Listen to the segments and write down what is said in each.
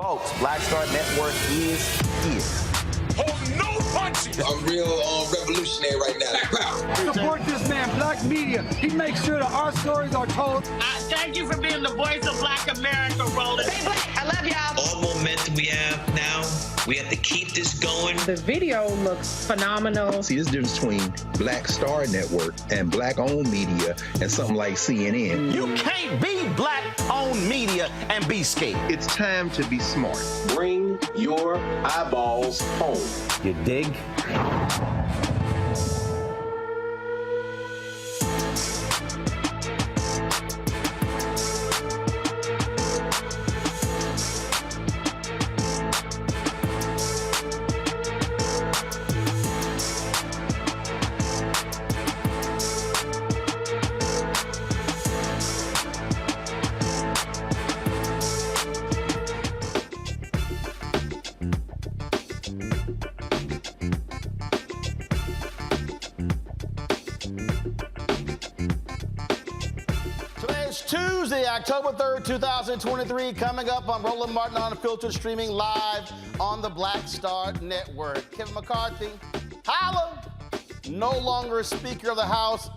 Folks, Black Star Network is. hold no punches. I'm real revolutionary right now. Support this man, Black Media. He makes sure that our stories are told. Thank you for being the voice of Black America, Roland. Stay black. I love y'all. All momentum we have now, we have to keep this going. The video looks phenomenal. See, there's a difference between Black Star Network and Black-owned media and something like CNN. You can't be Black-owned media and be scared. It's time to be smart. Bring your eyeballs home. You dig? Tuesday, October 3rd, 2023, coming up on Roland Martin Unfiltered, streaming live on the Black Star Network. Kevin McCarthy, holla, no longer Speaker of the House,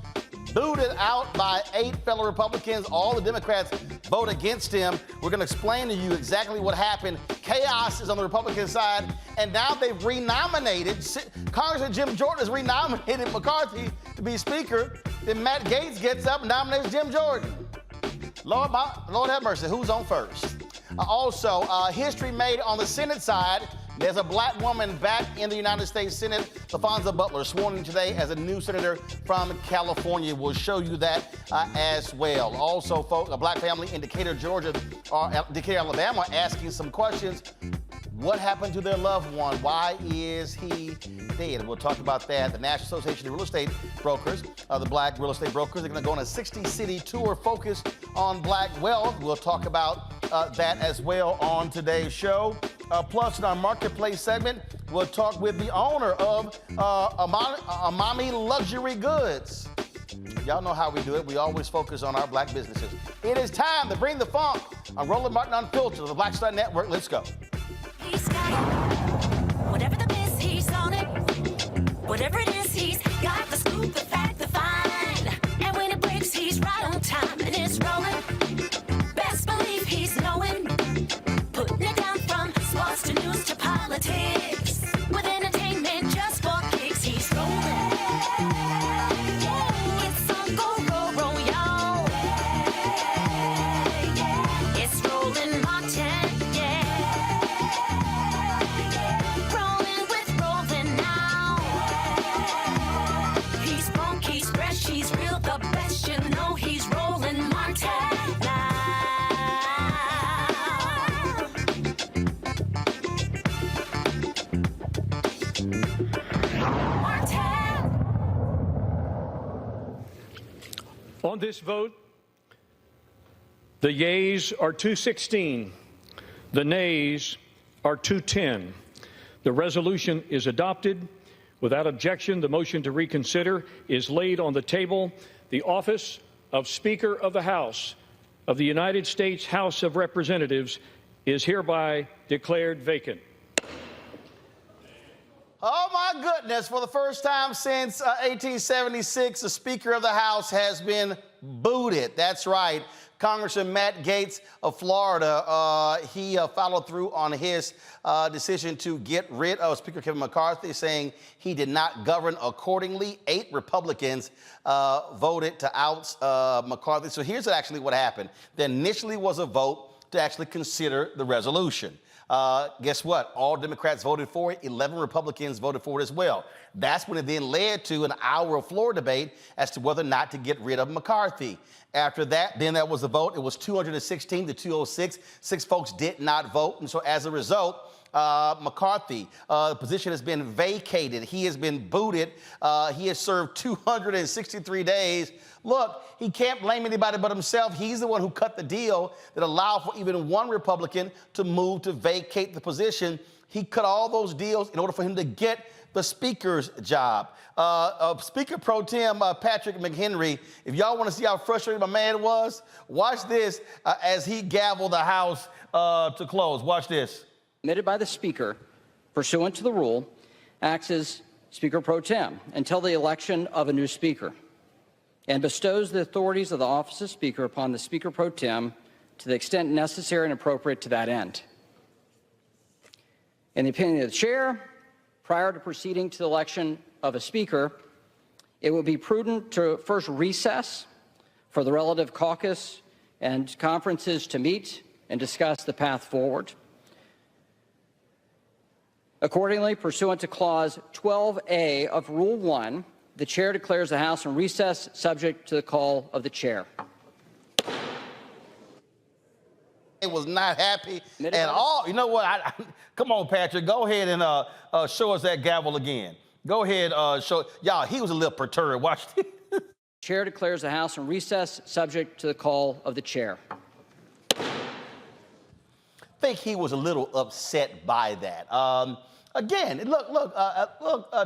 booted out by 8 fellow Republicans. All the Democrats vote against him. We're going to explain to you exactly what happened. Chaos is on the Republican side, and now they've renominated, Congressman Jim Jordan has renominated McCarthy to be Speaker. Then Matt Gaetz gets up and nominates Jim Jordan. Lord have mercy, who's on first? Also, history made on the Senate side. There's a Black woman back in the United States Senate, LaFonza Butler, sworn in today as a new senator from California. We'll show you that as well. Also, folks, a Black family in Decatur, Georgia, or Decatur, Alabama, asking some questions. What happened to their loved one? Why is he dead? We'll talk about that. The National Association of Real Estate Brokers, the Black real estate brokers, are going to go on a 60-city tour focused on Black wealth. We'll talk about that as well on today's show. Plus, in our marketplace segment, we'll talk with the owner of Amami Luxury Goods. Y'all know how we do it. We always focus on our Black businesses. It is time to bring the funk on Roland Martin Unfiltered, the Black Star Network. Let's go. He's got it. Whatever the miss, he's on it. Whatever it is, he's got the scoop, the fact, the find. And when it breaks, he's right on time and it's rolling. Best believe he's knowing. Putting it down from sports to news to politics. With entertainment just for kicks, he's rolling. It's on go, y'all. It's Roland Martin. On this vote, the yeas are 216, the nays are 210. The resolution is adopted. Without objection, the motion to reconsider is laid on the table. The office of Speaker of the House of the United States House of Representatives is hereby declared vacant. Oh, my goodness. For the first time since 1876, the Speaker of the House has been booted. That's right. Congressman Matt Gaetz of Florida, he followed through on his decision to get rid of Speaker Kevin McCarthy, saying he did not govern accordingly. 8 Republicans voted to oust McCarthy. So here's actually what happened. There initially was a vote to actually consider the resolution. Guess what? All Democrats voted for it. 11 Republicans voted for it as well. That's when it then led to an hour of floor debate as to whether or not to get rid of McCarthy. After that, then there was a vote. It was 216 to 206. 6 folks did not vote. And so as a result, McCarthy, the position has been vacated. He has been booted. He has served 263 days. Look, he can't blame anybody but himself. He's the one who cut the deal that allowed for even one Republican to move to vacate the position. He cut all those deals in order for him to get the Speaker's job. Speaker Pro Tem Patrick McHenry, if y'all want to see how frustrated my man was, watch this as he gavelled the House to close. Watch this. Submitted by the Speaker, pursuant to the rule, acts as Speaker pro tem until the election of a new Speaker, and bestows the authorities of the office of Speaker upon the Speaker pro tem to the extent necessary and appropriate to that end. In the opinion of the Chair, prior to proceeding to the election of a Speaker, it would be prudent to first recess for the relative caucus and conferences to meet and discuss the path forward. Accordingly, pursuant to Clause 12A of Rule 1, the Chair declares the House in recess subject to the call of the Chair. He was not happy at all. You know what? Come on, Patrick. Go ahead and show us that gavel again. Go ahead, show. Y'all, he was a little perturbed. Watch this. Chair declares the House in recess subject to the call of the Chair. I think he was a little upset by that. Again, look,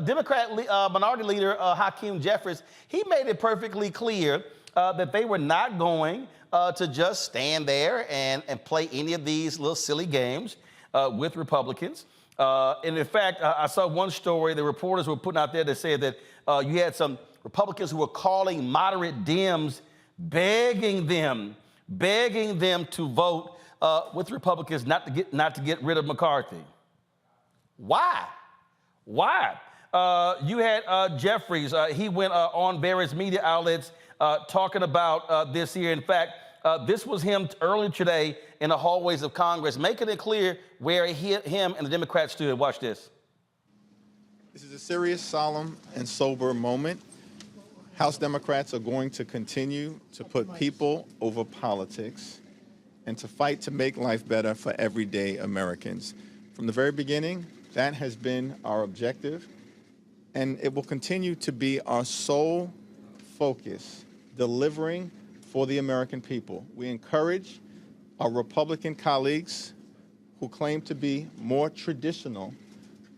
Democrat Minority Leader Hakeem Jeffries, he made it perfectly clear that they were not going to just stand there and play any of these little silly games with Republicans. And in fact, I saw one story the reporters were putting out there that said that you had some Republicans who were calling moderate Dems, begging them to vote with Republicans not to get rid of McCarthy. Why? You had Jeffries. He went on various media outlets talking about this here. In fact, this was him earlier today in the hallways of Congress, making it clear where him and the Democrats stood. Watch this. This is a serious, solemn, and sober moment. House Democrats are going to continue to put people over politics and to fight to make life better for everyday Americans. From the very beginning, that has been our objective, and it will continue to be our sole focus, delivering for the American people. We encourage our Republican colleagues who claim to be more traditional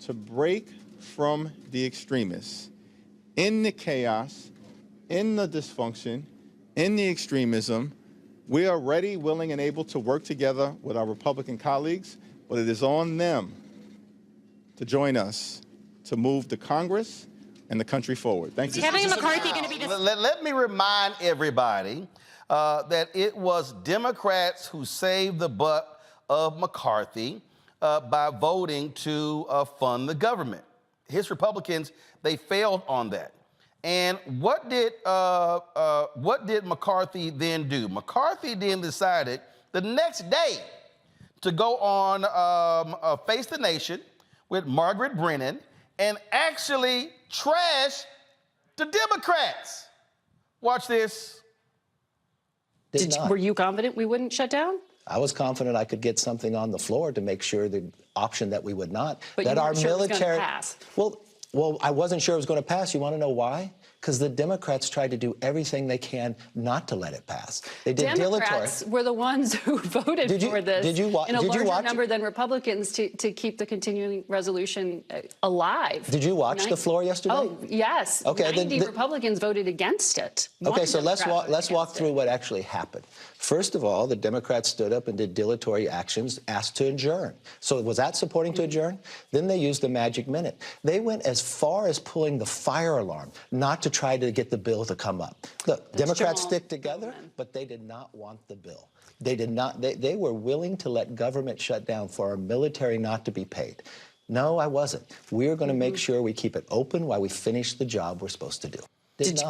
to break from the extremists. In the chaos, in the dysfunction, in the extremism, we are ready, willing, and able to work together with our Republican colleagues, but it is on them to join us to move the Congress and the country forward. Thank you. Kevin McCarthy going to be... Let me remind everybody that it was Democrats who saved the butt of McCarthy by voting to fund the government. His Republicans, they failed on that. And what did McCarthy then do? McCarthy then decided the next day to go on Face the Nation with Margaret Brennan and actually trash the Democrats. Watch this. Were you confident we wouldn't shut down? I was confident I could get something on the floor to make sure the option that we would not. But that you our weren't sure military. it was going to pass. Well, I wasn't sure it was going to pass. You want to know why? Because the Democrats tried to do everything they can not to let it pass. They did Democrats were the ones who voted for this in a larger number than Republicans to keep the continuing resolution alive. Did you watch the floor yesterday? Oh, yes. Okay, 90 Republicans voted against it. Okay, so let's walk through what actually happened. First of all, the Democrats stood up and did dilatory actions, asked to adjourn. So was that supporting to adjourn? Then they used the magic minute. They went as far as pulling the fire alarm, not to try to get the bill to come up. Look, Democrats stick together, but they did not want the bill. They did not. They were willing to let government shut down for our military not to be paid. No, I wasn't. We're going to make sure we keep it open while we finish the job we're supposed to do.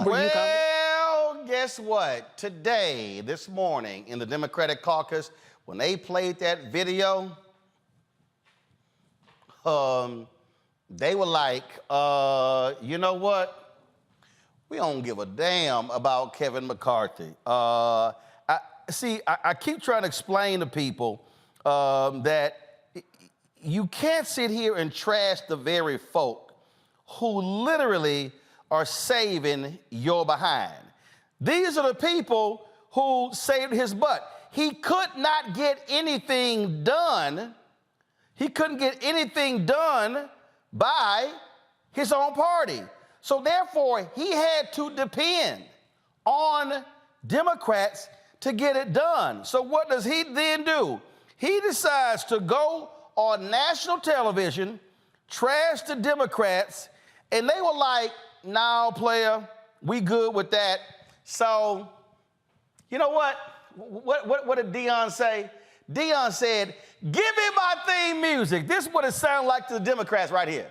Well, guess what? Today, this morning, in the Democratic caucus, when they played that video, they were like, you know what? We don't give a damn about Kevin McCarthy. I keep trying to explain to people that you can't sit here and trash the very folk who literally are saving your behind. These are the people who saved his butt. He could not get anything done. He couldn't get anything done by his own party. So therefore, he had to depend on Democrats to get it done. So what does he then do? He decides to go on national television trashed the Democrats, and they were like, "No, player, we good with that." So, you know what? What did Dion say? Dion said, "Give me my theme music." This is what it sounded like to the Democrats right here.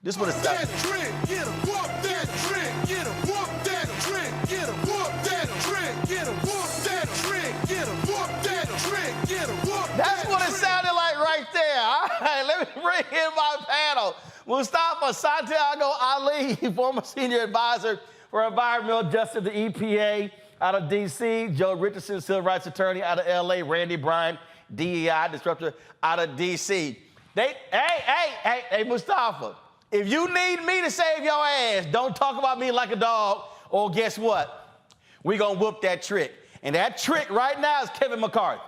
This is what it sounded like. Get a whoop that trick. Get a whoop that trick. Get a whoop that trick. Get a whoop that trick. Get a whoop that trick. Get a whoop. That's what it sounded like right there. All right, let me bring in my panel. Mustafa Santiago Ali, former senior advisor for environmental justice at the EPA out of D.C. Joe Richardson, civil rights attorney out of L.A. Randy Bryant, DEI disruptor out of D.C. Hey, Mustafa, if you need me to save your ass, don't talk about me like a dog, or guess what? We're going to whoop that trick. And that trick right now is Kevin McCarthy.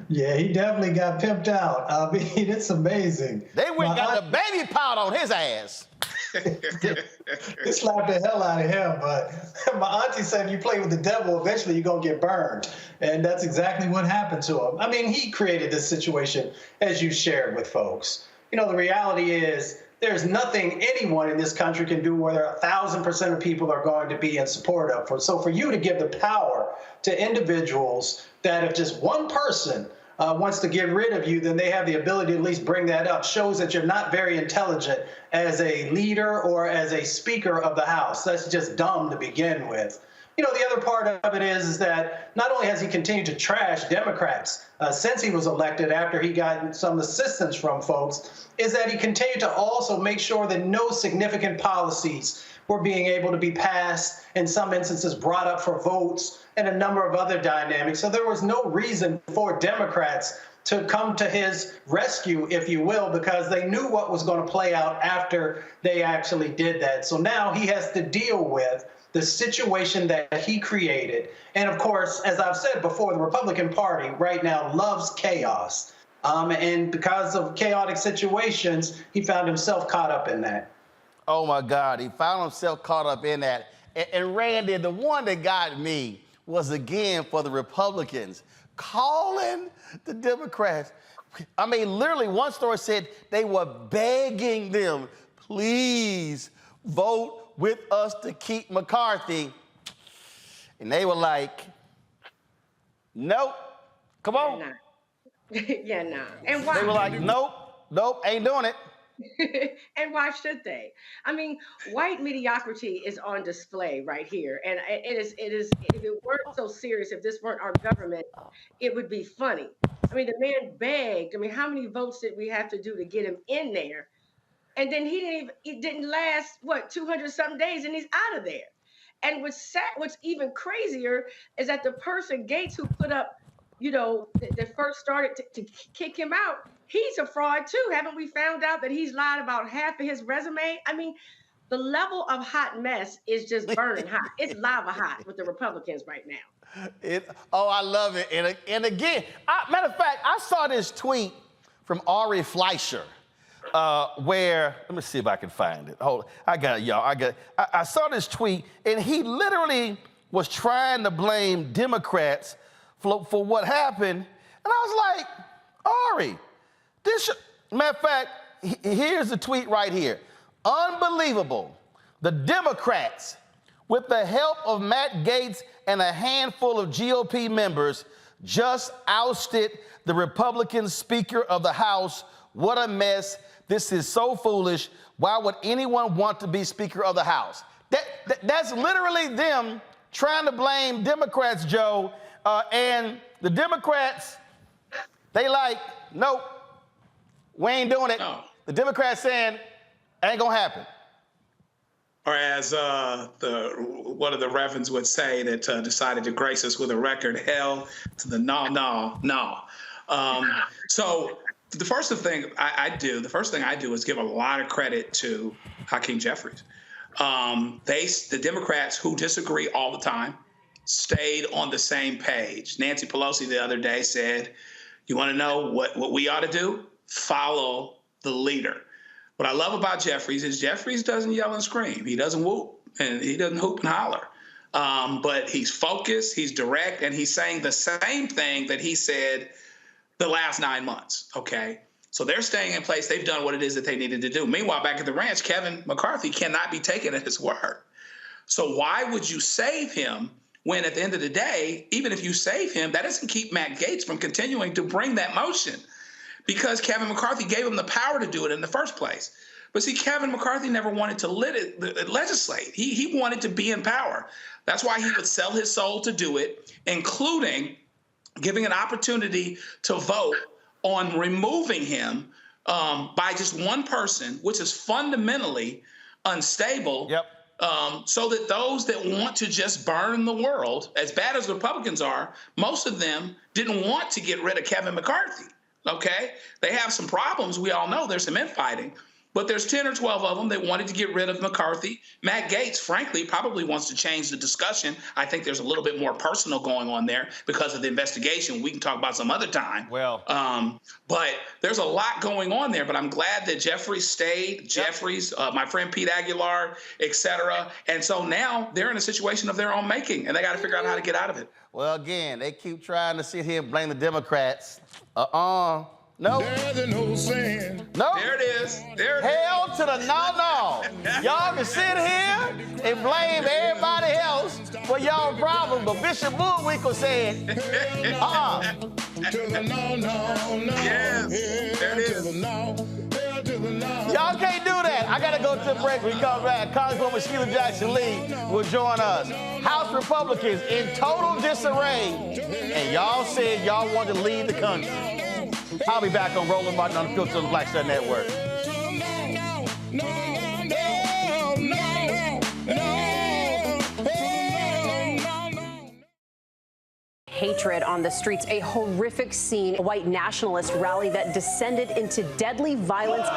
Yeah, he definitely got pimped out. I mean, it's amazing. They went and got the baby powder on his ass. They slapped the hell out of him, but my auntie said if you play with the devil, eventually you're going to get burned. And that's exactly what happened to him. I mean, he created this situation, as you shared with folks. You know, the reality is there's nothing anyone in this country can do where 1,000% of people are going to be in support of. So for you to give the power to individuals that if just one person wants to get rid of you, then they have the ability to at least bring that up, shows that you're not very intelligent as a leader or as a speaker of the House. That's just dumb to begin with. You know, the other part of it is that not only has he continued to trash Democrats since he was elected after he got some assistance from folks, is that he continued to also make sure that no significant policies were being able to be passed, in some instances brought up for votes, and a number of other dynamics. So there was no reason for Democrats to come to his rescue, if you will, because they knew what was going to play out after they actually did that. So now he has to deal with the situation that he created. And of course, as I've said before, the Republican Party right now loves chaos. And because of chaotic situations, he found himself caught up in that. Oh my God, he found himself caught up in that. And Randy, the one that got me was again for the Republicans calling the Democrats. I mean, literally one story said they were begging them, please vote with us to keep McCarthy. And they were like, nope, come on. Yeah, nah. And why? They were like, nope, ain't doing it. And why should they? I mean, white mediocrity is on display right here. And it is, if it weren't so serious, if this weren't our government, it would be funny. I mean, the man begged. I mean, how many votes did we have to do to get him in there? And then it didn't last, 200 something days, and he's out of there. And what's even crazier is that the person, Gates, who put up, that first started to kick him out, he's a fraud too. Haven't we found out that he's lied about half of his resume? I mean, the level of hot mess is just burning hot. It's lava hot with the Republicans right now. I love it. And again, matter of fact, I saw this tweet from Ari Fleischer where, let me see if I can find it. Hold on. I got it, y'all. I saw this tweet, and he literally was trying to blame Democrats for what happened. And I was like, Ari, matter of fact, here's the tweet right here. Unbelievable. The Democrats, with the help of Matt Gaetz and a handful of GOP members, just ousted the Republican Speaker of the House. What a mess. This is so foolish. Why would anyone want to be Speaker of the House? That's literally them trying to blame Democrats, Joe. And the Democrats, they like, nope, we ain't doing it. No. The Democrats saying, ain't gonna happen. Or as one of the reverends would say that decided to grace us with a record, hell to the no. So the first thing I do is give a lot of credit to Hakeem Jeffries. The Democrats who disagree all the time stayed on the same page. Nancy Pelosi the other day said, you want to know what we ought to do? Follow the leader. What I love about Jeffries is Jeffries doesn't yell and scream. He doesn't whoop, and he doesn't hoop and holler. But he's focused, he's direct, and he's saying the same thing that he said the last 9 months, okay? So they're staying in place. They've done what it is that they needed to do. Meanwhile, back at the ranch, Kevin McCarthy cannot be taken at his word. So why would you save him when at the end of the day, even if you save him, that doesn't keep Matt Gaetz from continuing to bring that motion, because Kevin McCarthy gave him the power to do it in the first place. But see, Kevin McCarthy never wanted to legislate. He wanted to be in power. That's why he would sell his soul to do it, including giving an opportunity to vote on removing him by just one person, which is fundamentally unstable. Yep. So that those that want to just burn the world, as bad as Republicans are, most of them didn't want to get rid of Kevin McCarthy. Okay? They have some problems. We all know there's some infighting. But there's 10 or 12 of them that wanted to get rid of McCarthy. Matt Gaetz, frankly, probably wants to change the discussion. I think there's a little bit more personal going on there because of the investigation. We can talk about some other time. Well, but there's a lot going on there. But I'm glad that Jeffries stayed, Jeffries, my friend Pete Aguilar, et cetera. And so now they're in a situation of their own making, and they got to figure out how to get out of it. Well, again, they keep trying to sit here and blame the Democrats. No. There's no saying. No. There it is. There it is. Hell to the no. Y'all can sit here and blame everybody else for y'all problems, but Bishop Bullwinkle said, To the no. Yes. There it is. To the no. To the no. Y'all can't do that. I gotta go to the break. We come back. Congresswoman Sheila Jackson Lee will join us. House Republicans in total disarray, and y'all said y'all want to lead the country. I'll be back on Roland Martin Unfiltered on the Black Star Network. Hatred on the streets, a horrific scene, a white nationalist rally that descended into deadly violence.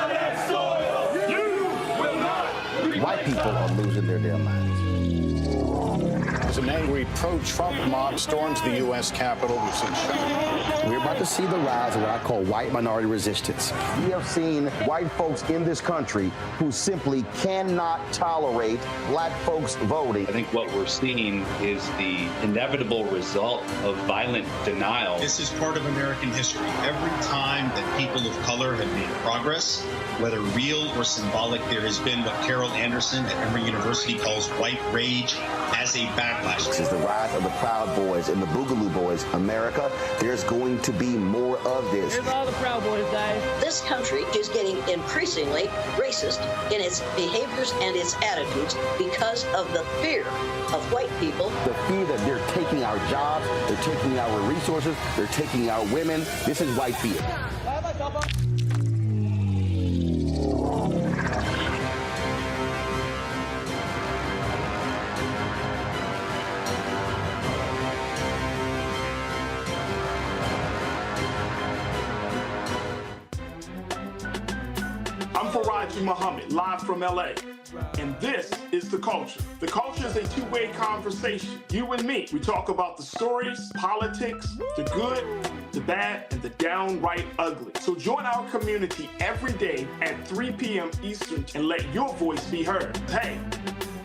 White people are losing their damn minds. An angry pro-Trump mob storms the U.S. Capitol. We've seen shooting. We're about to see the rise of what I call white minority resistance. We have seen white folks in this country who simply cannot tolerate black folks voting. I think what we're seeing is the inevitable result of violent denial. This is part of American history. Every time that people of color have made progress, whether real or symbolic, there has been what Carol Anderson at Emory University calls white rage as a backlash. This is the rise of the Proud Boys and the Boogaloo Boys. America, there's going to be more of this. Here's all the Proud Boys, Dave. This country is getting increasingly racist in its behaviors and its attitudes because of the fear of white people. The fear that they're taking our jobs, they're taking our resources, they're taking our women. This is white fear. I'm Faraji Muhammad, live from LA. And this is The Culture. The Culture is a two-way conversation. You and me. We talk about the stories, politics, the good, the bad, and the downright ugly. So join our community every day at 3 p.m. Eastern and let your voice be heard. Hey,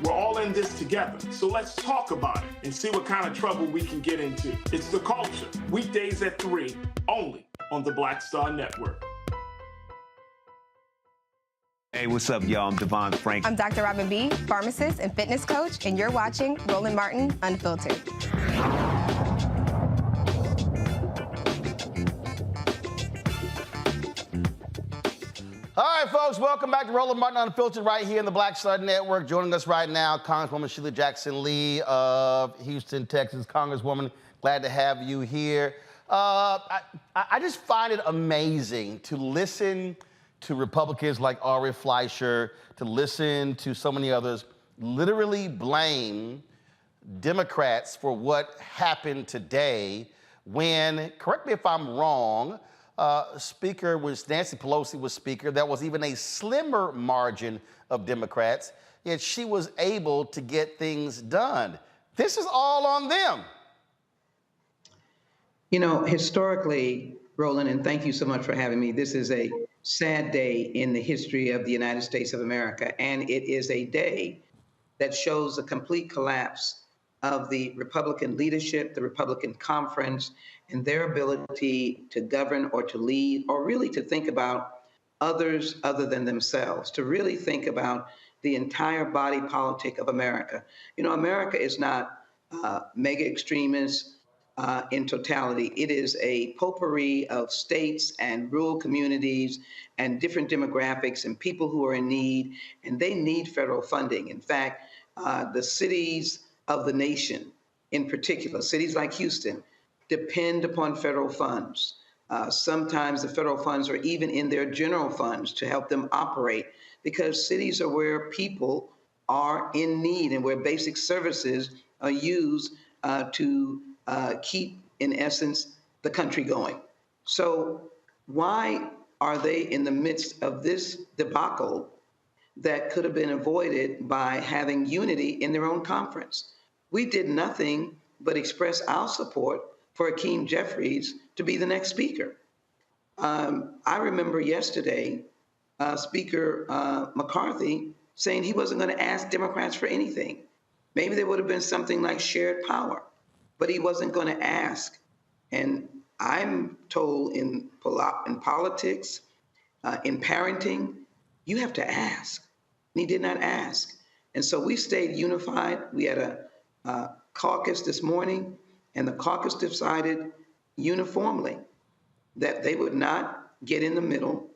we're all in this together. So let's talk about it and see what kind of trouble we can get into. It's The Culture. Weekdays at 3, only on the Black Star Network. Hey, what's up, y'all? I'm Devon Frank. I'm Dr. Robin B., pharmacist and fitness coach, and you're watching Roland Martin Unfiltered. All right, folks, welcome back to Roland Martin Unfiltered right here in the Black Star Network. Joining us right now, Congresswoman Sheila Jackson Lee of Houston, Texas. Congresswoman, glad to have you here. I just find it amazing to listen to Republicans like Ari Fleischer, to listen to so many others, literally blame Democrats for what happened today when, correct me if I'm wrong, Speaker was Nancy Pelosi was Speaker. There was even a slimmer margin of Democrats, yet she was able to get things done. This is all on them. You know, historically, Roland, and thank you so much for having me, this is a sad day in the history of the United States of America, and it is a day that shows a complete collapse of the Republican leadership, the Republican conference, and their ability to govern or to lead, or really to think about others other than themselves, to really think about the entire body politic of America. You know, America is not mega extremists in totality. It is a potpourri of states and rural communities and different demographics and people who are in need, and they need federal funding. In fact, the cities of the nation, in particular, cities like Houston, depend upon federal funds. Sometimes the federal funds are even in their general funds to help them operate, because cities are where people are in need and where basic services are used to keep, in essence, the country going. So why are they in the midst of this debacle that could have been avoided by having unity in their own conference? We did nothing but express our support for Hakeem Jeffries to be the next speaker. I remember yesterday, Speaker McCarthy saying he wasn't going to ask Democrats for anything. Maybe there would have been something like shared power, but he wasn't going to ask. And I'm told in politics, in parenting, you have to ask. And he did not ask. And so we stayed unified. We had a caucus this morning, and the caucus decided uniformly that they would not get in the middle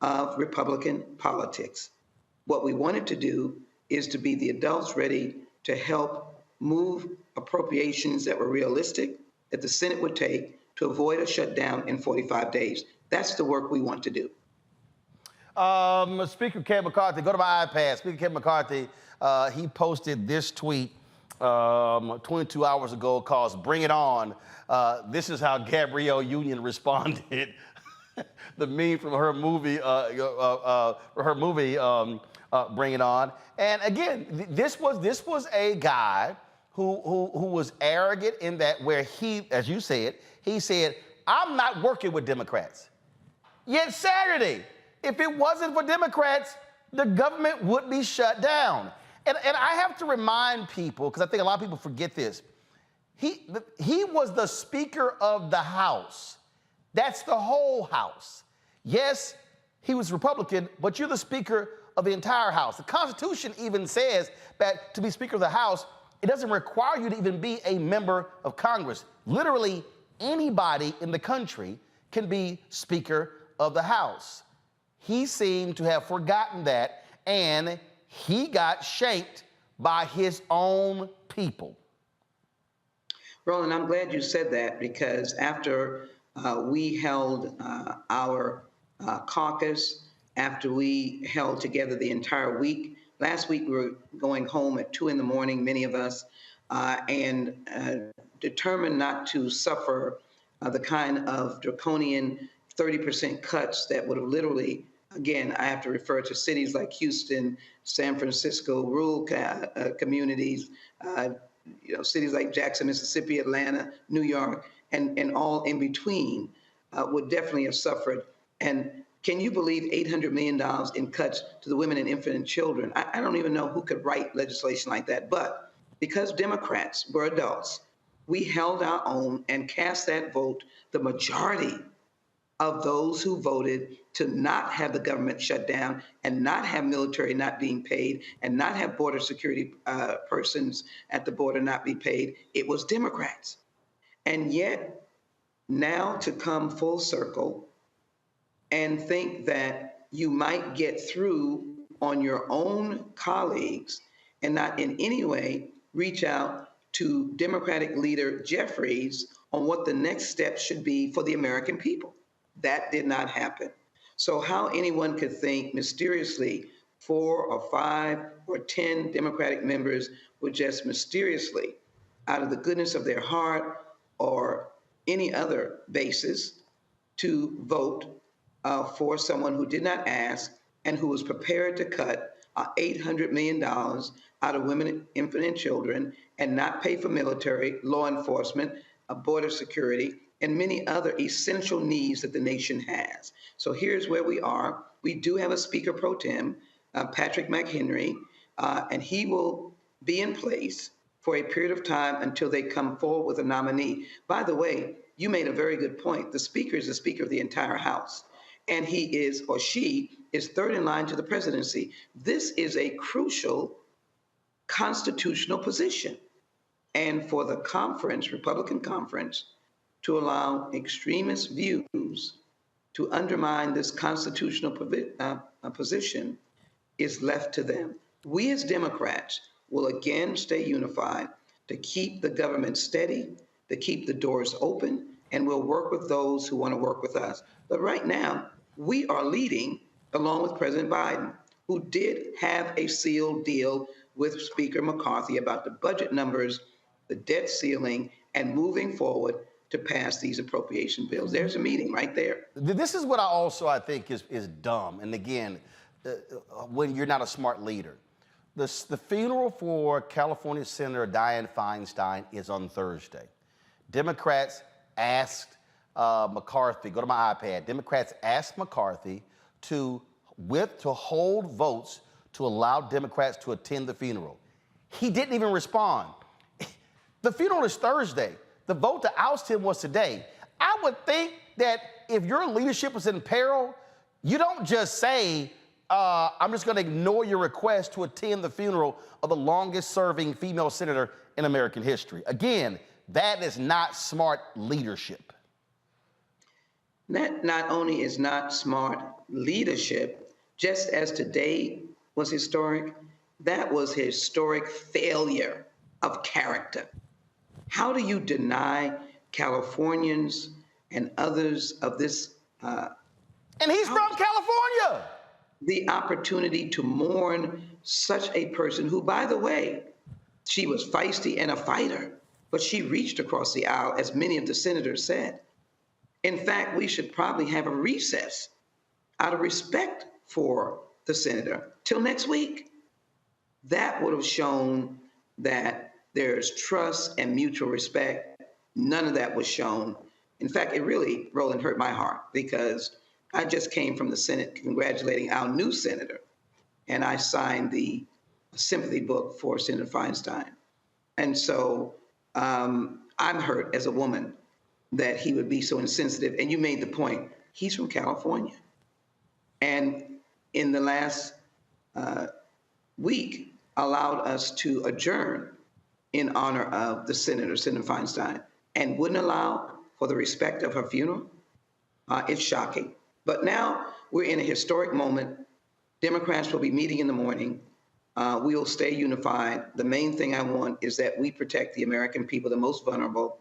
of Republican politics. What we wanted to do is to be the adults ready to help move appropriations that were realistic, that the Senate would take to avoid a shutdown in 45 days. That's the work we want to do. Speaker Kevin McCarthy, go to my iPad. Speaker Kevin McCarthy, he posted this tweet 22 hours ago called "Bring It On." This is how Gabrielle Union responded. The meme from her movie, Bring It On. And again, this was a guy who was arrogant in that where he, as you said, he said, "I'm not working with Democrats." Yet Saturday, if it wasn't for Democrats, the government would be shut down. And I have to remind people, because I think a lot of people forget this, he was the Speaker of the House. That's the whole House. Yes, he was Republican, but you're the Speaker of the entire House. The Constitution even says that to be Speaker of the House, it doesn't require you to even be a member of Congress. Literally anybody in the country can be Speaker of the House. He seemed to have forgotten that, and he got shanked by his own people. Roland, I'm glad you said that, because after we held our caucus, after we held together the entire week, last week we were going home at 2 a.m, many of us, and determined not to suffer the kind of draconian 30% cuts that would have literally, again, I have to refer to cities like Houston, San Francisco, rural communities, cities like Jackson, Mississippi, Atlanta, New York, and all in between would definitely have suffered. And can you believe $800 million in cuts to the women and infant and children? I don't even know who could write legislation like that. But because Democrats were adults, we held our own and cast that vote. The majority of those who voted to not have the government shut down and not have military not being paid and not have border security persons at the border not be paid, it was Democrats. And yet now to come full circle and think that you might get through on your own colleagues and not in any way reach out to Democratic leader Jeffries on what the next step should be for the American people. That did not happen. So how anyone could think mysteriously 4 or 5 or 10 Democratic members would just mysteriously, out of the goodness of their heart or any other basis, to vote for someone who did not ask and who was prepared to cut $800 million out of women, infant, and children and not pay for military, law enforcement, border security, and many other essential needs that the nation has. So here's where we are. We do have a Speaker pro tem, Patrick McHenry, and he will be in place for a period of time until they come forward with a nominee. By the way, you made a very good point. The Speaker is the Speaker of the entire House, and he is, or she is, third in line to the presidency. This is a crucial constitutional position. And for the conference, Republican conference, to allow extremist views to undermine this constitutional position is left to them. We as Democrats will again stay unified to keep the government steady, to keep the doors open, and we'll work with those who want to work with us. But right now, we are leading along with President Biden, who did have a sealed deal with Speaker McCarthy about the budget numbers, the debt ceiling, and moving forward to pass these appropriation bills. There's a meeting right there. This is what I think is dumb. And again, when you're not a smart leader. The funeral for California Senator Dianne Feinstein is on Thursday. Democrats asked McCarthy, go to my iPad, Democrats asked McCarthy to hold votes to allow Democrats to attend the funeral. He didn't even respond. The funeral is Thursday. The vote to oust him was today. I would think that if your leadership was in peril, you don't just say, I'm just going to ignore your request to attend the funeral of the longest serving female senator in American history. Again, that is not smart leadership. That not only is not smart leadership, just as today was historic, that was historic failure of character. How do you deny Californians and others of this? And he's from California. The opportunity to mourn such a person who, by the way, she was feisty and a fighter, but she reached across the aisle, as many of the senators said. In fact, we should probably have a recess out of respect for the senator till next week. That would have shown that there's trust and mutual respect. None of that was shown. In fact, it really, Roland, hurt my heart because I just came from the Senate congratulating our new senator, and I signed the sympathy book for Senator Feinstein. And so I'm hurt as a woman that he would be so insensitive. And you made the point, he's from California. And in the last week, allowed us to adjourn in honor of the Senator Feinstein, and wouldn't allow for the respect of her funeral. It's shocking. But now we're in a historic moment. Democrats will be meeting in the morning. We will stay unified. The main thing I want is that we protect the American people, the most vulnerable.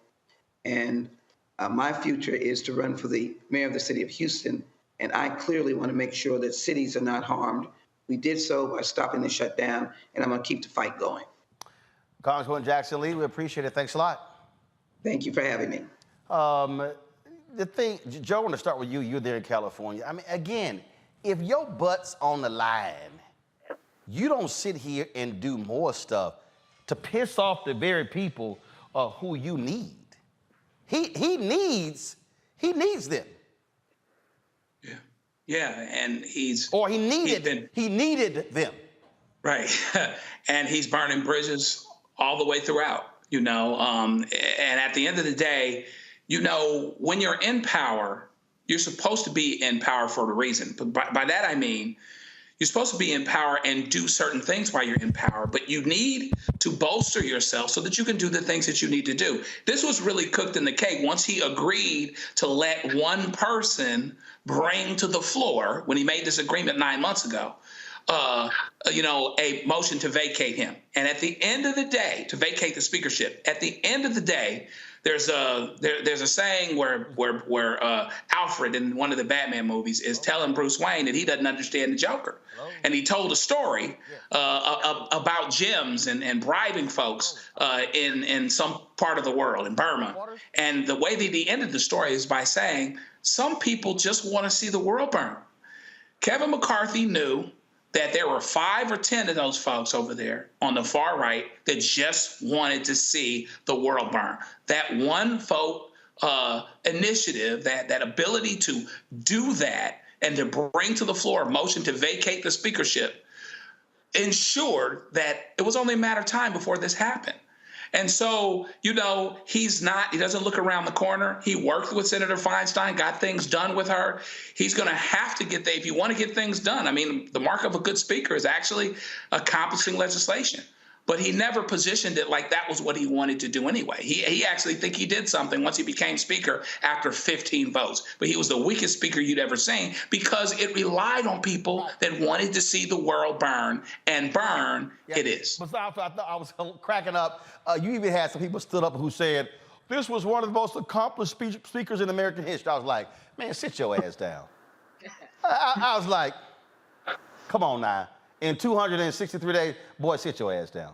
And my future is to run for the mayor of the city of Houston. And I clearly want to make sure that cities are not harmed. We did so by stopping the shutdown, and I'm going to keep the fight going. Congresswoman Jackson Lee, we appreciate it. Thanks a lot. Thank you for having me. The thing, Joe, I want to start with you. You're there in California. I mean, again, if your butt's on the line, you don't sit here and do more stuff to piss off the very people who you need. He needs them. Yeah, and he needed them. Right, and he's burning bridges all the way throughout, and at the end of the day, when you're in power, you're supposed to be in power for a reason. But by that, I mean, you're supposed to be in power and do certain things while you're in power, but you need to bolster yourself so that you can do the things that you need to do. This was really cooked in the cake once he agreed to let one person bring to the floor, when he made this agreement 9 months ago, a motion to vacate him. And at the end of the day, to vacate the speakership, at the end of the day, there's a saying where Alfred in one of the Batman movies is telling Bruce Wayne that he doesn't understand the Joker. And he told a story about gyms and bribing folks in some part of the world, in Burma. And the way that he ended the story is by saying, some people just want to see the world burn. Kevin McCarthy knew that there were 5 or 10 of those folks over there on the far right that just wanted to see the world burn. That one vote initiative, that ability to do that and to bring to the floor a motion to vacate the speakership ensured that it was only a matter of time before this happened. And so, you know, he doesn't look around the corner. He worked with Senator Feinstein, got things done with her. He's going to have to get there if you want to get things done. I mean, the mark of a good speaker is actually accomplishing legislation. But he never positioned it like that was what he wanted to do anyway. He actually think he did something once he became speaker after 15 votes. But he was the weakest speaker you'd ever seen because it relied on people that wanted to see the world burn, and burn it is. Besides, I thought I was cracking up. You even had some people stood up who said, this was one of the most accomplished speakers in American history. I was like, man, sit your ass down. I was like, come on now. In 263 days, boy, sit your ass down.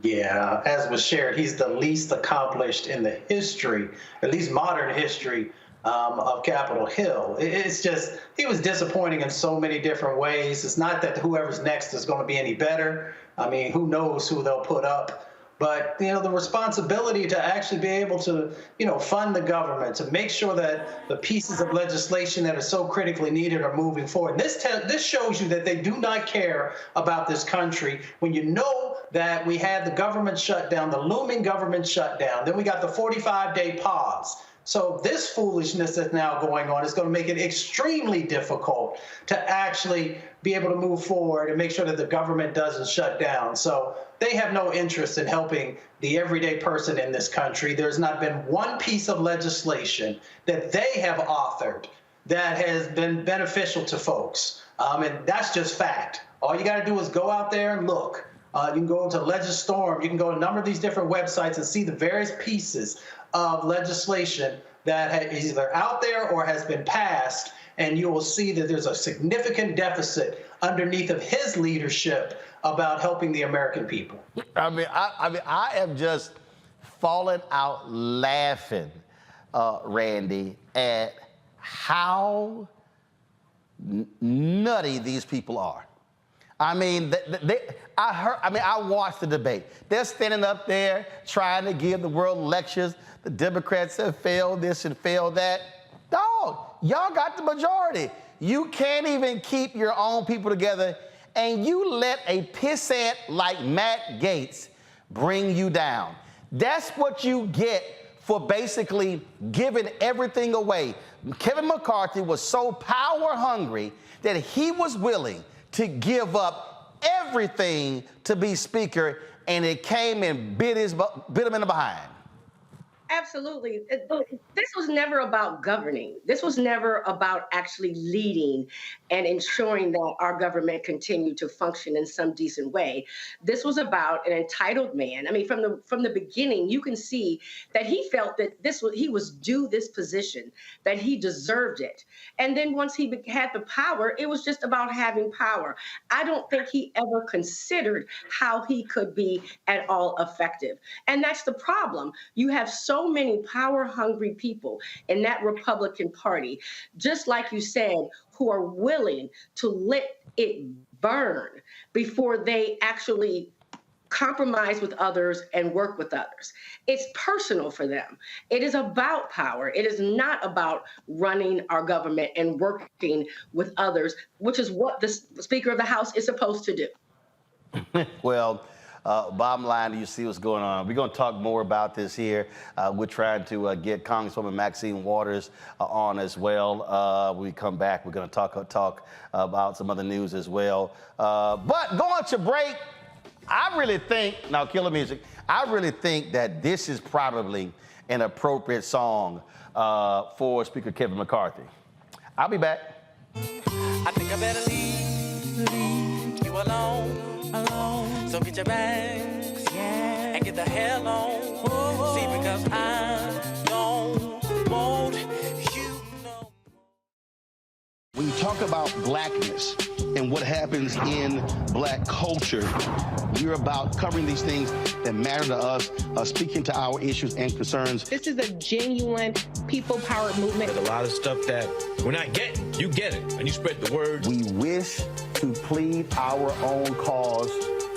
Yeah, as was shared, he's the least accomplished in the history, at least modern history, of Capitol Hill. It's just, he was disappointing in so many different ways. It's not that whoever's next is going to be any better. I mean, who knows who they'll put up. But, you know, the responsibility to actually be able to, you know, fund the government, to make sure that the pieces of legislation that are so critically needed are moving forward. This shows you that they do not care about this country. When you know that we had the government shutdown, the looming government shutdown, then we got the 45-day pause. So this foolishness that's now going on is going to make it extremely difficult to actually be able to move forward and make sure that the government doesn't shut down. So they have no interest in helping the everyday person in this country. There's not been one piece of legislation that they have authored that has been beneficial to folks. And that's just fact. All you got to do is go out there and look. You can go to Legistorm. You can go to a number of these different websites and see the various pieces of legislation that is either out there or has been passed, and you will see that there's a significant deficit underneath of his leadership about helping the American people. I am just falling out laughing, Randy, at how nutty these people are. I mean, I watched the debate. They're standing up there trying to give the world lectures. The Democrats have failed this and failed that. Dog, y'all got the majority. You can't even keep your own people together, and you let a pissant like Matt Gaetz bring you down. That's what you get for basically giving everything away. Kevin McCarthy was so power hungry that he was willing to give up everything to be speaker, and it came and bit him in the behind. Absolutely. This was never about governing. This was never about actually leading and ensuring that our government continued to function in some decent way. This was about an entitled man. I mean, from the beginning, you can see that he felt that he was due this position, that he deserved it. And then once he had the power, it was just about having power. I don't think he ever considered how he could be at all effective. And that's the problem. You have so many power-hungry people in that Republican Party, just like you said, who are willing to let it burn before they actually compromise with others and work with others. It's personal for them. It is about power. It is not about running our government and working with others, which is what the Speaker of the House is supposed to do. Well, bottom line, you see what's going on. We're going to talk more about this here. We're trying to get Congresswoman Maxine Waters on as well. When we come back, we're going to talk about some other news as well. But going to break, I really think, now killer music, I really think that this is probably an appropriate song for Speaker Kevin McCarthy. I'll be back. I think I better leave you alone. So get your bags and get the hell on. See, because I don't want you. When you talk about blackness and what happens in black culture, you're about covering these things that matter to us, speaking to our issues and concerns. This is a genuine people-powered movement. There's a lot of stuff that we're not getting. You get it, and you spread the word. We wish to plead our own cause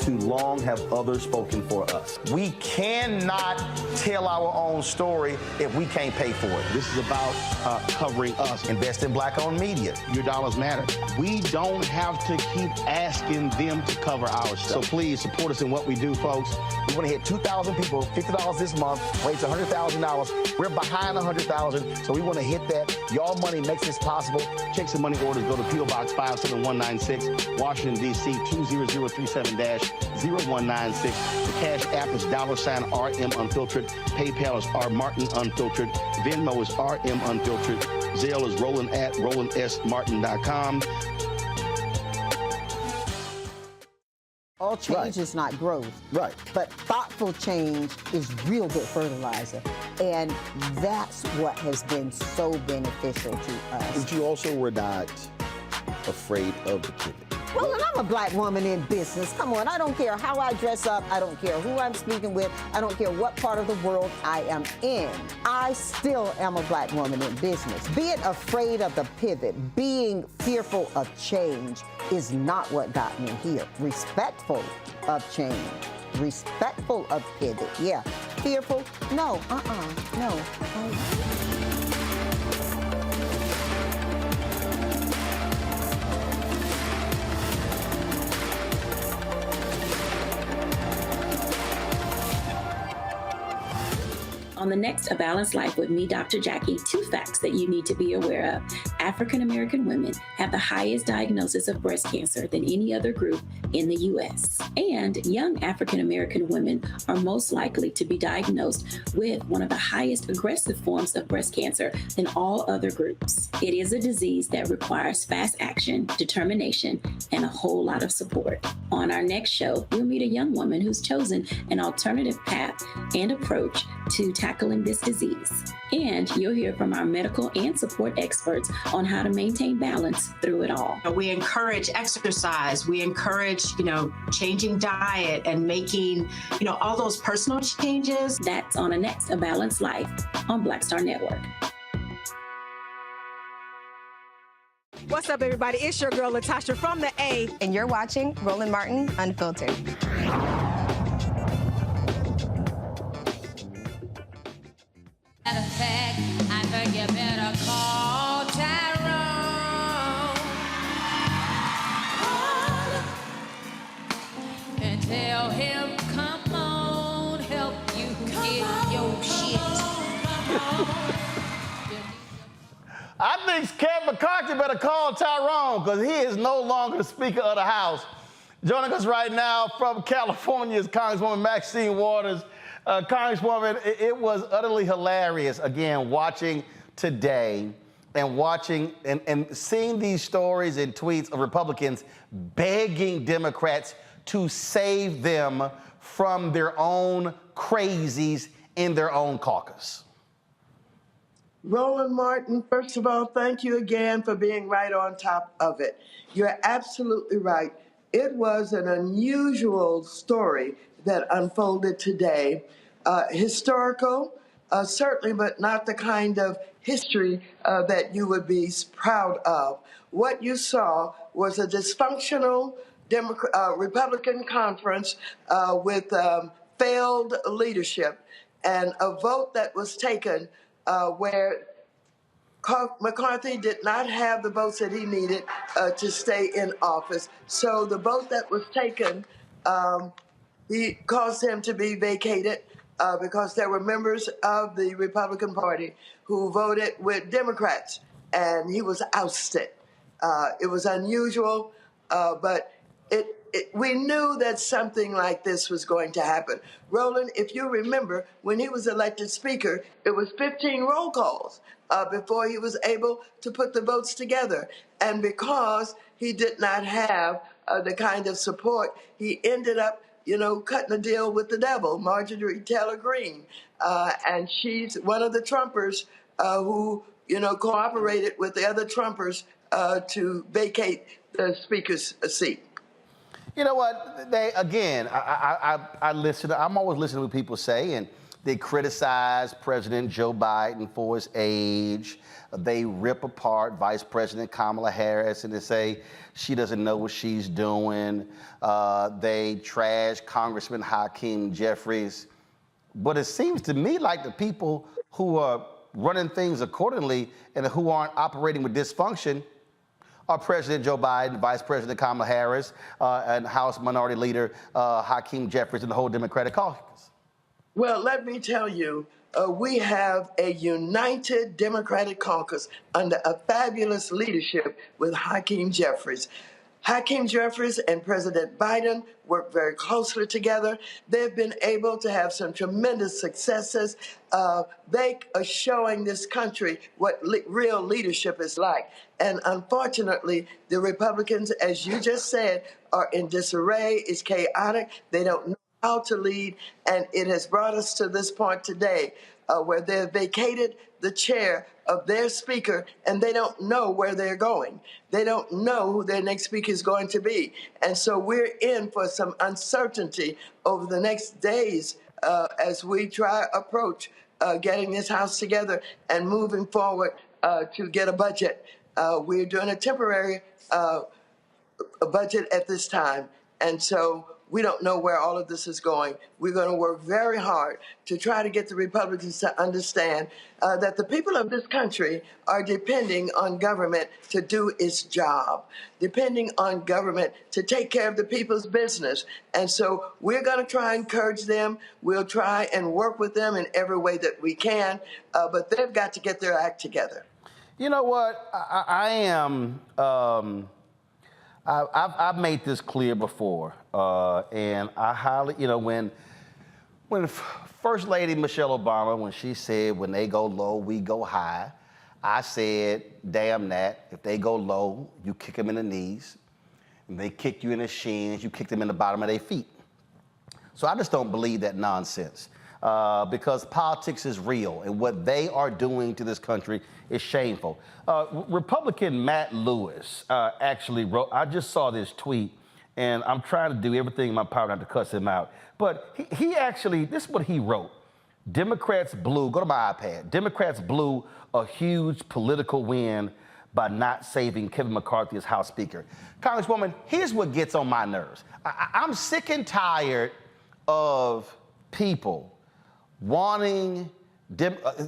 too long have others spoken for us. We cannot tell our own story if we can't pay for it. This is about covering us. Invest in black-owned media. Your dollars matter. We don't have to keep asking them to cover our stuff. So please support us in what we do, folks. We want to hit 2,000 people, $50 this month, raise $100,000. We're behind 100,000, so we want to hit that. Y'all money makes this possible. Checks and money orders go to P.O. Box 57196, Washington, D.C. 20037-0196. The Cash App is $RM Unfiltered. PayPal is R Martin Unfiltered. Venmo is RM Unfiltered. Zelle is Roland at RolandSMartin.com. All change is not growth. Right. But thoughtful change is real good fertilizer. And that's what has been so beneficial to us. But you also were not afraid of the pivot. Well, and I'm a black woman in business. Come on, I don't care how I dress up. I don't care who I'm speaking with. I don't care what part of the world I am in. I still am a black woman in business. Being afraid of the pivot, being fearful of change is not what got me here. Respectful of change. Respectful of pivot, yeah. Fearful? No, no. On the next A Balanced Life with me, Dr. Jackie, 2 facts that you need to be aware of. African American women have the highest diagnosis of breast cancer than any other group in the U.S. And young African American women are most likely to be diagnosed with one of the highest aggressive forms of breast cancer than all other groups. It is a disease that requires fast action, determination, and a whole lot of support. On our next show, we'll meet a young woman who's chosen an alternative path and approach to tackling this disease. And you'll hear from our medical and support experts on how to maintain balance through it all. We encourage exercise. We encourage, changing diet and making, all those personal changes. That's on the next A Balanced Life on Black Star Network. What's up, everybody? It's your girl, Latasha from the A. And you're watching Roland Martin Unfiltered. Matter of fact, I think you better call Tyrone and tell him, come on, help you get your shit. I think Kevin McCarthy better call Tyrone because he is no longer the Speaker of the House. Joining us right now from California is Congresswoman Maxine Waters. Congresswoman, it was utterly hilarious, again, watching today and seeing these stories and tweets of Republicans begging Democrats to save them from their own crazies in their own caucus. Roland Martin, first of all, thank you again for being right on top of it. You're absolutely right. It was an unusual story that unfolded today. Historical, certainly, but not the kind of history that you would be proud of. What you saw was a dysfunctional Republican conference with failed leadership and a vote that was taken where McCarthy did not have the votes that he needed to stay in office. So the vote that was taken he caused him to be vacated because there were members of the Republican Party who voted with Democrats, and he was ousted. It was unusual, but we knew that something like this was going to happen. Roland, if you remember, when he was elected Speaker, it was 15 roll calls before he was able to put the votes together. And because he did not have the kind of support, he ended up cutting a deal with the devil, Marjorie Taylor Greene. And she's one of the Trumpers who, cooperated with the other Trumpers to vacate the Speaker's seat. You know what? I listen. I'm always listening to what people say, and They criticize President Joe Biden for his age. They rip apart Vice President Kamala Harris and they say she doesn't know what she's doing. They trash Congressman Hakeem Jeffries. But it seems to me like the people who are running things accordingly and who aren't operating with dysfunction are President Joe Biden, Vice President Kamala Harris, and House Minority Leader Hakeem Jeffries and the whole Democratic caucus. Well, let me tell you, we have a united Democratic caucus under a fabulous leadership with Hakeem Jeffries. Hakeem Jeffries and President Biden work very closely together. They've been able to have some tremendous successes. They are showing this country what real leadership is like. And unfortunately, the Republicans, as you just said, are in disarray. It's chaotic. They don't know how to lead. And it has brought us to this point today where they've vacated the chair of their speaker and they don't know where they're going. They don't know who their next speaker is going to be. And so we're in for some uncertainty over the next days as we approach getting this House together and moving forward to get a budget. We're doing a temporary budget at this time. And so we don't know where all of this is going. We're going to work very hard to try to get the Republicans to understand that the people of this country are depending on government to do its job, depending on government to take care of the people's business. And so we're going to try and encourage them. We'll try and work with them in every way that we can, but they've got to get their act together. You know what? I've made this clear before, and I highly, when First Lady Michelle Obama, when she said, when they go low, we go high, I said, damn that. If they go low, you kick them in the knees. And they kick you in the shins, you kick them in the bottom of their feet. So I just don't believe that nonsense. Because politics is real, and what they are doing to this country is shameful. Republican Matt Lewis actually wrote, I just saw this tweet, and I'm trying to do everything in my power not to cuss him out, but he actually, this is what he wrote. Democrats blew, go to my iPad, Democrats blew a huge political win by not saving Kevin McCarthy as House Speaker. Congresswoman, here's what gets on my nerves. I'm sick and tired of people wanting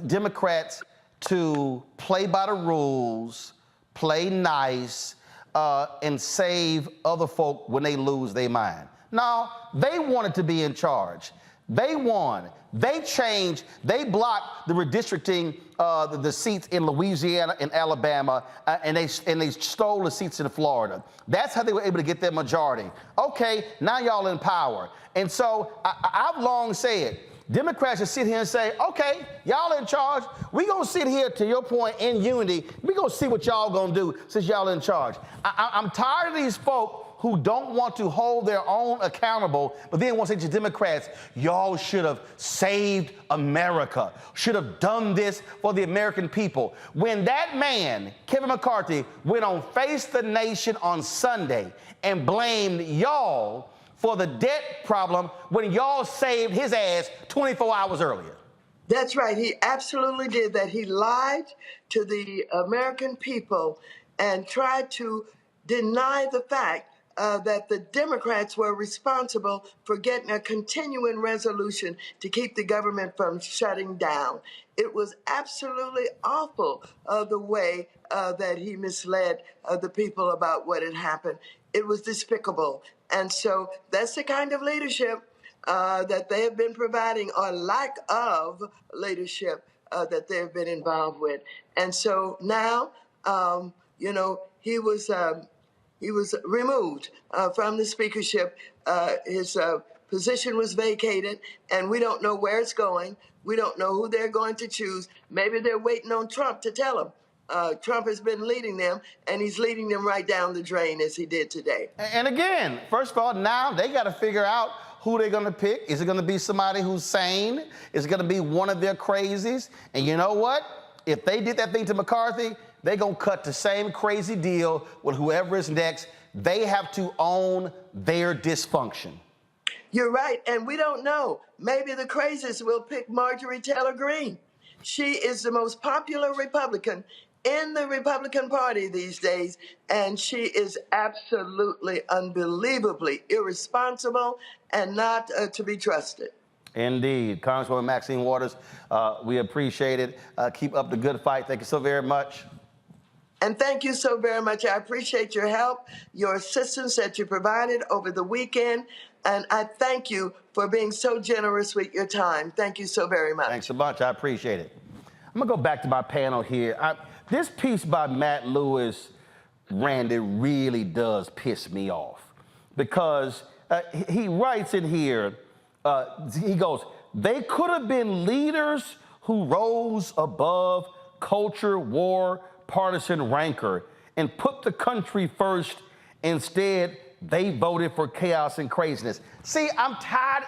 Democrats to play by the rules, play nice, and save other folk when they lose their mind. No, they wanted to be in charge. They won. They changed. They blocked the redistricting, the seats in Louisiana and Alabama, and they stole the seats in Florida. That's how they were able to get their majority. Okay, now y'all in power. And so I've long said, Democrats should sit here and say, okay, y'all in charge. We gonna sit here, to your point, in unity. We gonna see what y'all gonna do since y'all in charge. I'm tired of these folk who don't want to hold their own accountable, but then want to say to Democrats, y'all should have saved America, should have done this for the American people. When that man, Kevin McCarthy, went on Face the Nation on Sunday and blamed y'all for the debt problem when y'all saved his ass 24 hours earlier. That's right. He absolutely did that. He lied to the American people and tried to deny the fact that the Democrats were responsible for getting a continuing resolution to keep the government from shutting down. It was absolutely awful the way that he misled the people about what had happened. It was despicable. And so that's the kind of leadership that they have been providing, or lack of leadership that they've been involved with. And so now, he was removed from the speakership. His position was vacated, and we don't know where it's going. We don't know who they're going to choose. Maybe they're waiting on Trump to tell them. Trump has been leading them, and he's leading them right down the drain as he did today. And again, first of all, now they got to figure out who they're going to pick. Is it going to be somebody who's sane? Is it going to be one of their crazies? And you know what? If they did that thing to McCarthy, they're going to cut the same crazy deal with whoever is next. They have to own their dysfunction. You're right, and we don't know. Maybe the craziest will pick Marjorie Taylor Greene. She is the most popular Republican in the Republican Party these days, and she is absolutely, unbelievably irresponsible and not to be trusted. Indeed. Congresswoman Maxine Waters, we appreciate it. Keep up the good fight. Thank you so very much. And thank you so very much. I appreciate your help, your assistance that you provided over the weekend, and I thank you for being so generous with your time. Thank you so very much. Thanks so much. I appreciate it. I'm going to go back to my panel here. This piece by Matt Lewis, Randy, really does piss me off because he writes in here, he goes, they could have been leaders who rose above culture, war, partisan rancor, and put the country first. Instead, they voted for chaos and craziness. See, I'm tired.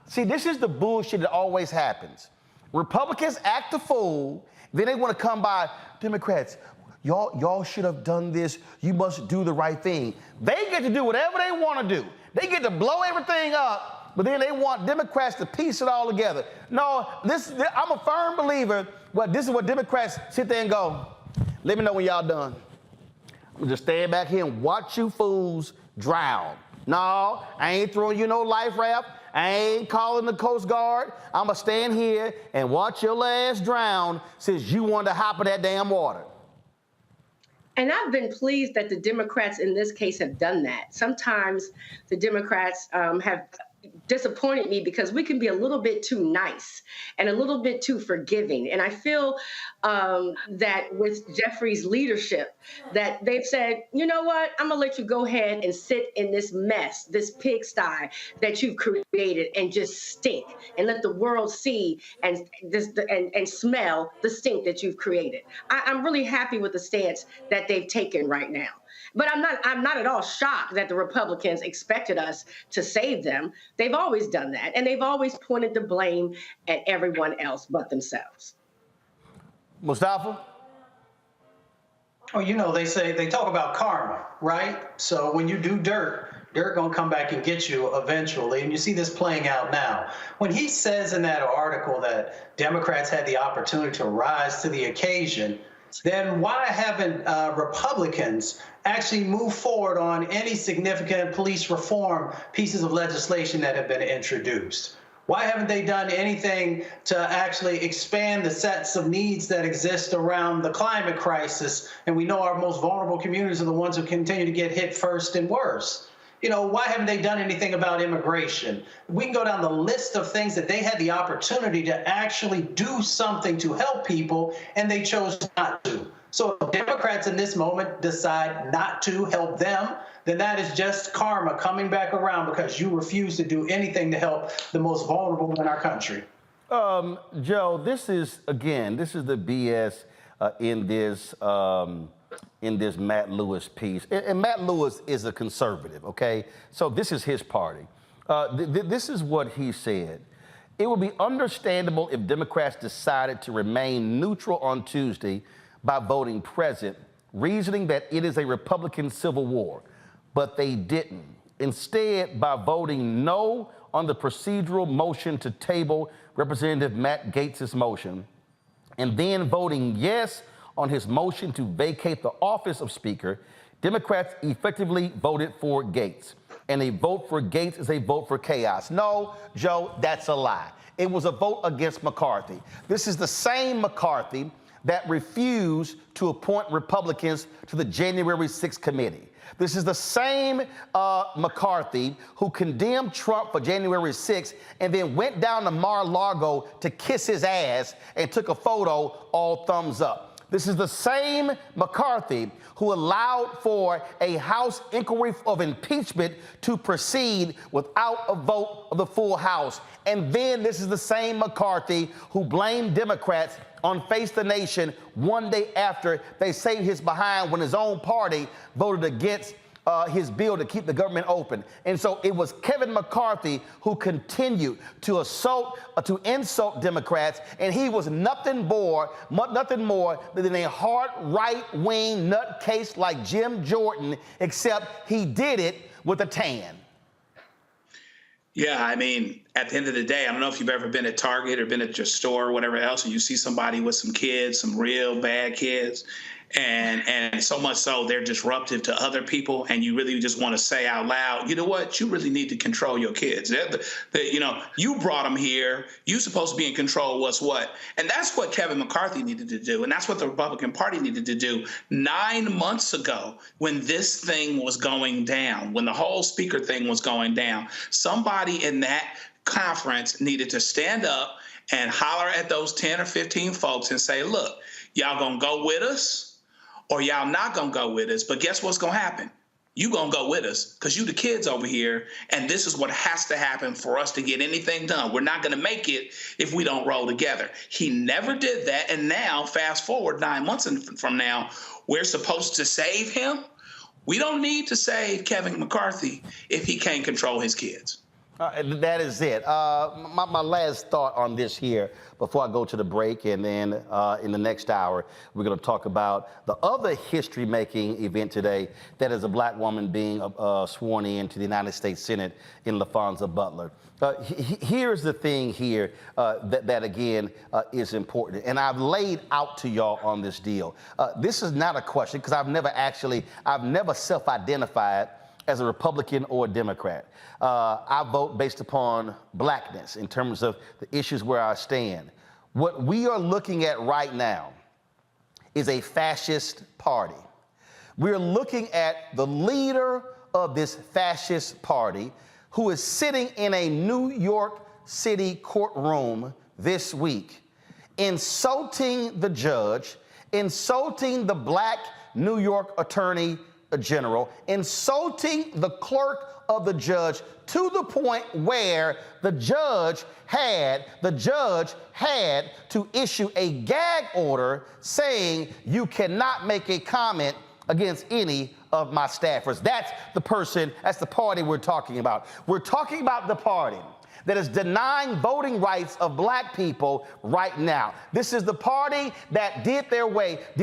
See, this is the bullshit that always happens. Republicans act a fool, then they want to come by, Democrats, y'all should have done this. You must do the right thing. They get to do whatever they want to do. They get to blow everything up, but then they want Democrats to piece it all together. No, I'm a firm believer, but this is what Democrats sit there and go, let me know when y'all done. I'm just stand back here and watch you fools drown. No, I ain't throwing you no life raft. I ain't calling the Coast Guard. I'm going to stand here and watch your ass drown since you wanted to hop in that damn water. And I've been pleased that the Democrats in this case have done that. Sometimes the Democrats have disappointed me because we can be a little bit too nice and a little bit too forgiving. And I feel that with Jeffrey's leadership, that they've said, you know what, I'm gonna let you go ahead and sit in this mess, this pigsty that you've created and just stink and let the world see and smell the stink that you've created. I'm really happy with the stance that they've taken right now. But I'm not at all shocked that the Republicans expected us to save them. They've always done that, and they've always pointed the blame at everyone else but themselves. Mustafa? Oh, you know, they talk about karma, right? So when you do dirt gonna come back and get you eventually, and you see this playing out now. When he says in that article that Democrats had the opportunity to rise to the occasion, then why haven't Republicans actually moved forward on any significant police reform pieces of legislation that have been introduced? Why haven't they done anything to actually expand the sets of needs that exist around the climate crisis? And we know our most vulnerable communities are the ones who continue to get hit first and worse. You know, why haven't they done anything about immigration? We can go down the list of things that they had the opportunity to actually do something to help people, and they chose not to. So if Democrats in this moment decide not to help them, then that is just karma coming back around because you refuse to do anything to help the most vulnerable in our country. Joe, this is the BS in this Matt Lewis piece. And Matt Lewis is a conservative, okay? So this is his party. This is what he said. It would be understandable if Democrats decided to remain neutral on Tuesday by voting present, reasoning that it is a Republican civil war, but they didn't. Instead, by voting no on the procedural motion to table Representative Matt Gaetz's motion, and then voting yes on his motion to vacate the office of Speaker, Democrats effectively voted for Gaetz. And a vote for Gaetz is a vote for chaos. No, Joe, that's a lie. It was a vote against McCarthy. This is the same McCarthy that refused to appoint Republicans to the January 6th committee. This is the same McCarthy who condemned Trump for January 6th and then went down to Mar-a-Lago to kiss his ass and took a photo all thumbs up. This is the same McCarthy who allowed for a House inquiry of impeachment to proceed without a vote of the full House. And then this is the same McCarthy who blamed Democrats on Face the Nation one day after they saved his behind when his own party voted against his bill to keep the government open. And so it was Kevin McCarthy who continued to insult Democrats, and he was nothing more than a hard right-wing nutcase like Jim Jordan, except he did it with a tan. Yeah, I mean, at the end of the day, I don't know if you've ever been at Target or been at your store or whatever else, and you see somebody with some kids, some real bad kids, and so much so they're disruptive to other people, and you really just want to say out loud, you know what, you really need to control your kids. You brought them here. You're supposed to be in control of what's what. And that's what Kevin McCarthy needed to do, and that's what the Republican Party needed to do 9 months ago when this thing was going down, when the whole speaker thing was going down. Somebody in that conference needed to stand up and holler at those 10 or 15 folks and say, look, y'all gonna go with us or y'all not gonna go with us, but guess what's gonna happen? You gonna go with us because you the kids over here, and this is what has to happen for us to get anything done. We're not gonna make it if we don't roll together. He never did that, and now, fast forward 9 months from now, we're supposed to save him? We don't need to save Kevin McCarthy if he can't control his kids. That is it. My last thought on this here before I go to the break, and then in the next hour, we're going to talk about the other history-making event today, that is a black woman being sworn in to the United States Senate in LaFonza Butler. Here's the thing here that again, is important. And I've laid out to y'all on this deal. This is not a question, because I've never self-identified as a Republican or a Democrat. I vote based upon blackness in terms of the issues where I stand. What we are looking at right now is a fascist party. We're looking at the leader of this fascist party who is sitting in a New York City courtroom this week, insulting the judge, insulting the black New York Attorney General, insulting the clerk of the judge to the point where the judge had to issue a gag order saying you cannot make a comment against any of my staffers. That's the party we're talking about. We're talking about the party that is denying voting rights of black people right now. This is the party that did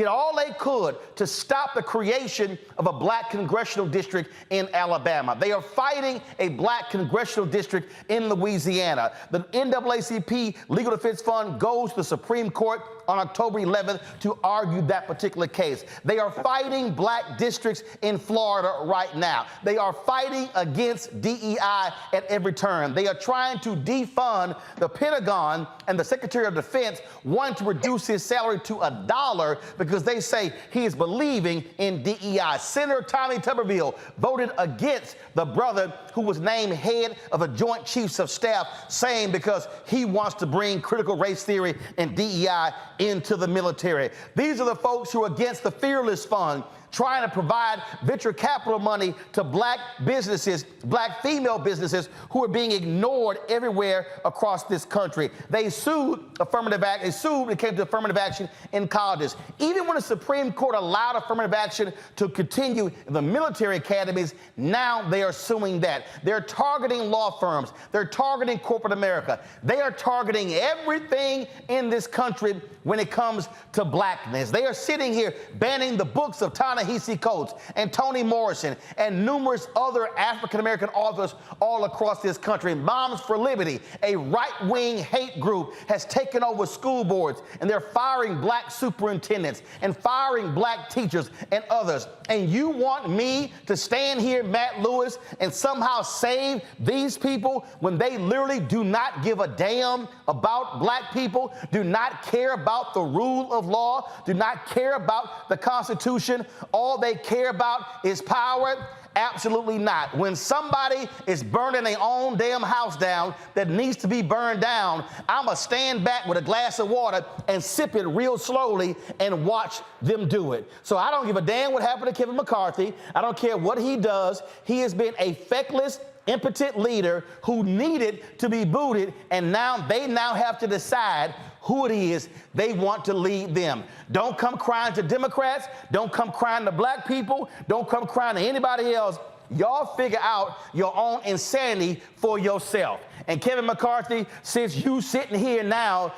all they could to stop the creation of a black congressional district in Alabama. They are fighting a black congressional district in Louisiana. The NAACP Legal Defense Fund goes to the Supreme Court on October 11th to argue that particular case. They are fighting black districts in Florida right now. They are fighting against DEI at every turn. They are trying to defund the Pentagon, and the Secretary of Defense wanting to reduce his salary to $1 because they say he is believing in DEI. Senator Tommy Tuberville voted against the brother who was named head of the Joint Chiefs of Staff, saying because he wants to bring critical race theory and DEI into the military. These are the folks who are against the Fearless Fund, trying to provide venture capital money to black businesses, black female businesses who are being ignored everywhere across this country. They sued affirmative action. It came to affirmative action in colleges. Even when the Supreme Court allowed affirmative action to continue in the military academies, now they are suing that. They're targeting law firms. They're targeting corporate America. They are targeting everything in this country when it comes to blackness. They are sitting here banning the books of Ta-Nehisi Coates and Toni Morrison and numerous other African-American authors all across this country. Moms for Liberty, a right-wing hate group, has taken over school boards, and they're firing black superintendents and firing black teachers and others. And you want me to stand here, Matt Lewis, and somehow save these people when they literally do not give a damn about black people, do not care about the rule of law, do not care about the Constitution? All they care about is power? Absolutely not. When somebody is burning their own damn house down that needs to be burned down, I'm going to stand back with a glass of water and sip it real slowly and watch them do it. So I don't give a damn what happened to Kevin McCarthy. I don't care what he does. He has been a feckless, impotent leader who needed to be booted, and they now have to decide who it is they want to lead them. Don't come crying to Democrats. Don't come crying to black people. Don't come crying to anybody else. Y'all figure out your own insanity for yourself. And Kevin McCarthy, since you sitting here now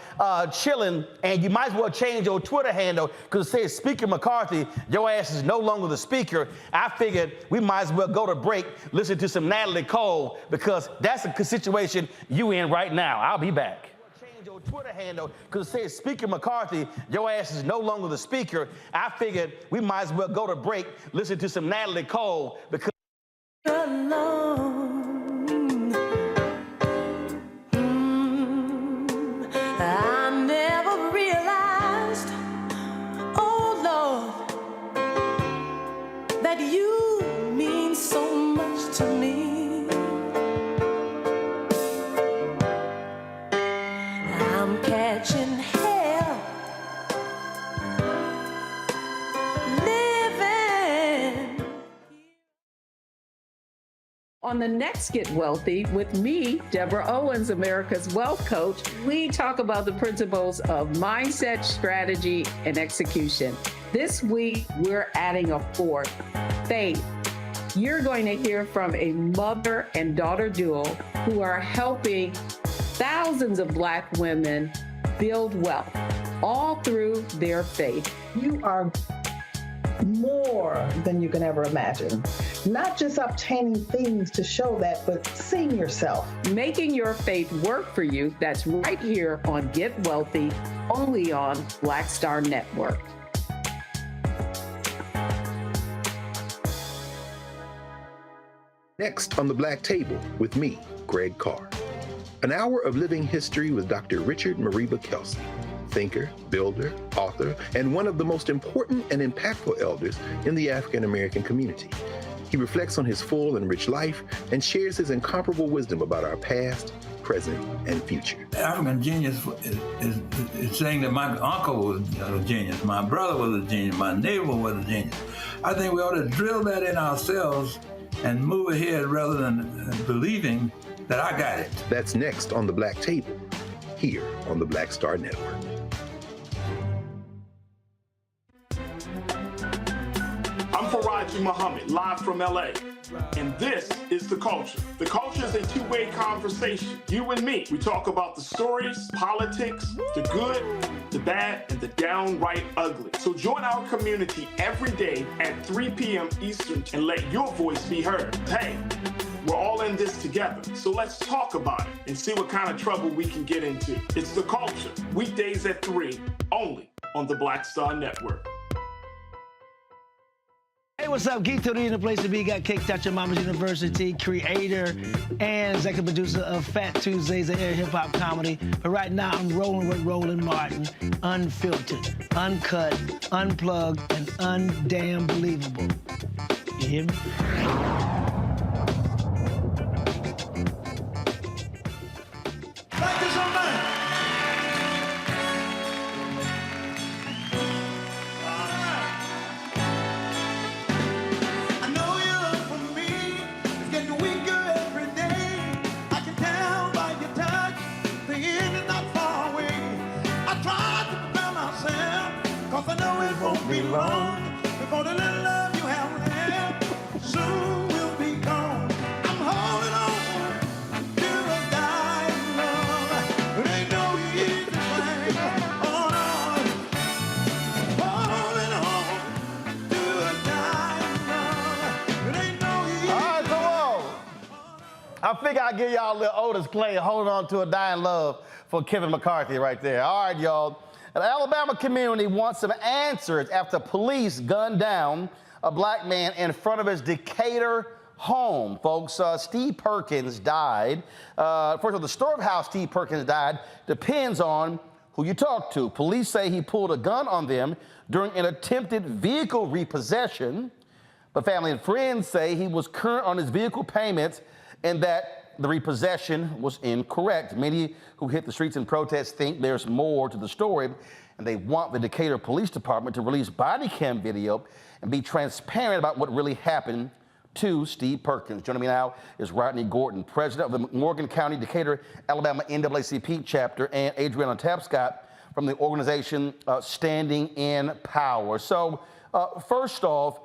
chilling, and you might as well change your Twitter handle because it says Speaker McCarthy, your ass is no longer the speaker. I figured we might as well go to break, listen to some Natalie Cole, because that's the situation you in right now. I'll be back. Change your Twitter handle because it says Speaker McCarthy, your ass is no longer the speaker. I figured we might as well go to break, listen to some Natalie Cole, because I never realized, oh Lord, that you mean so much to me. I'm catching hell, living. On the next Get Wealthy with me, Deborah Owens, America's Wealth Coach, we talk about the principles of mindset, strategy, and execution. This week, we're adding a fourth, faith. You're going to hear from a mother and daughter duo who are helping thousands of Black women build wealth, all through their faith. You are more than you can ever imagine. Not just obtaining things to show that, but seeing yourself. Making your faith work for you. That's right here on Get Wealthy, only on Black Star Network. Next on the Black Table with me, Greg Carr. An hour of living history with Dr. Richard Mariba Kelsey, thinker, builder, author, and one of the most important and impactful elders in the African American community. He reflects on his full and rich life and shares his incomparable wisdom about our past, present, and future. African genius is saying that my uncle was a genius, my brother was a genius, my neighbor was a genius. I think we ought to drill that in ourselves and move ahead rather than believing that I got it. That's next on the Black Table, here on the Black Star Network. I'm Faraji Muhammad, live from LA. And this is The Culture. The Culture is a two-way conversation. You and me. We talk about the stories, politics, the good, the bad, and the downright ugly. So join our community every day at 3 p.m. Eastern and let your voice be heard. Hey, we're all in this together. So let's talk about it and see what kind of trouble we can get into. It's The Culture, weekdays at 3, only on the Black Star Network. Hey, what's up? Geek Tony in the place to be. Got kicked out your mama's university, creator and executive producer of Fat Tuesdays, an air hip-hop comedy. But right now, I'm rolling with Roland Martin, unfiltered, uncut, unplugged, and undamn believable. You hear me? Be long before the little love you have left soon will be gone. I'm holding on to a dying love. It ain't no easy thing. Hold on, holding on to a dying love. It ain't no easy thing. All right, come on. I figure I'll give y'all a little Otis Clay, holding on to a dying love for Kevin McCarthy right there. All right, y'all. The Alabama community wants some answers after police gunned down a Black man in front of his Decatur home, folks. Steve Perkins died. First of all, the story of how Steve Perkins died depends on who you talk to. Police say he pulled a gun on them during an attempted vehicle repossession, but family and friends say he was current on his vehicle payments and that the repossession was incorrect. Many who hit the streets in protest think there's more to the story, and they want the Decatur Police Department to release body cam video and be transparent about what really happened to Steve Perkins. Joining me now is Rodney Gordon, president of the Morgan County, Decatur, Alabama NAACP chapter, and Adriana Tapscott from the organization Standing in Power. So first off,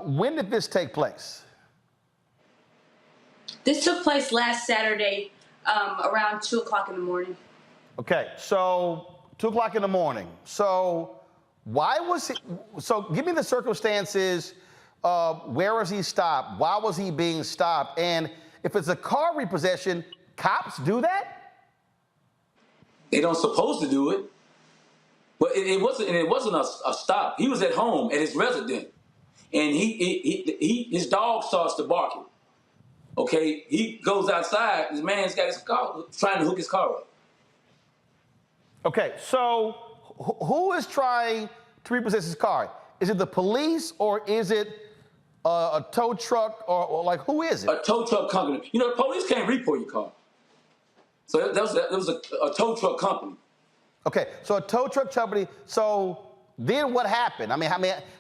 when did this take place? This took place last Saturday around 2 o'clock in the morning. Okay, so 2 o'clock in the morning. So why was he, so give me the circumstances. Where was he stopped? Why was he being stopped? And if it's a car repossession, cops do that? They don't supposed to do it. But it wasn't a stop. He was at home at his residence, and his dog starts to barking. Okay, he goes outside. This man's got his car, trying to hook his car up. Okay, so who is trying to repossess his car? Is it the police or is it a tow truck or like who is it? A tow truck company. You know, the police can't report your car. So that was a tow truck company. Okay, so a tow truck company. So then what happened? I mean,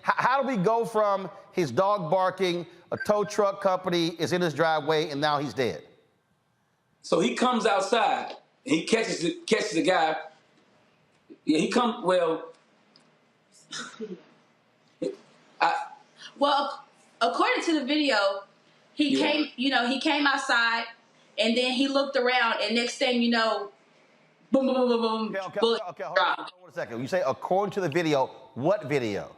how do we go from his dog barking, a tow truck company is in his driveway, and now he's dead? So he comes outside, and he catches the guy. Yeah, he comes, well, Well, according to the video, he came outside, and then he looked around, and next thing you know, boom, boom, boom, boom, boom. Okay, hold on a second. You say according to the video, what video?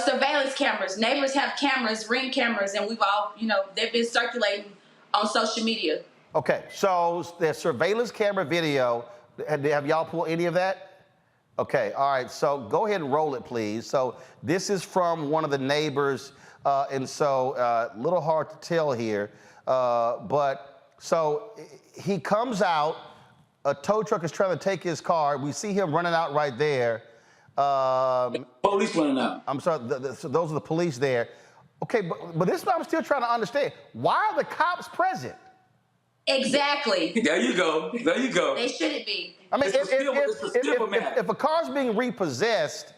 Surveillance cameras. Neighbors have cameras, Ring cameras, and we've all, they've been circulating on social media. Okay, so there's surveillance camera video. Have y'all pulled any of that? Okay, all right, so go ahead and roll it, please. So this is from one of the neighbors, and so a little hard to tell here, but so he comes out, a tow truck is trying to take his car. We see him running out right there. Police running out. I'm sorry, so those are the police there. Okay, but this is what I'm still trying to understand. Why are the cops present? Exactly. There you go. There you go. They shouldn't be. I mean, if a car's being repossessed,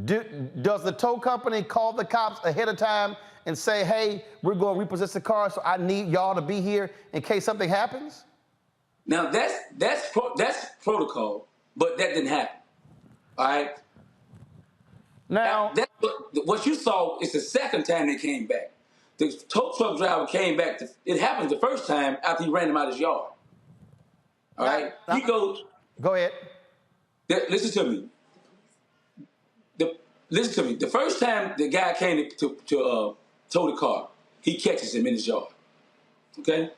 does the tow company call the cops ahead of time and say, hey, we're going to repossess the car, so I need y'all to be here in case something happens? Now, that's protocol, but that didn't happen. All right? Now, what you saw is the second time they came back. The tow truck driver came back. It happened the first time after he ran him out of his yard. All right? He goes. Go ahead. Listen to me. Listen to me. The first time the guy came to tow the car, he catches him in his yard. Okay?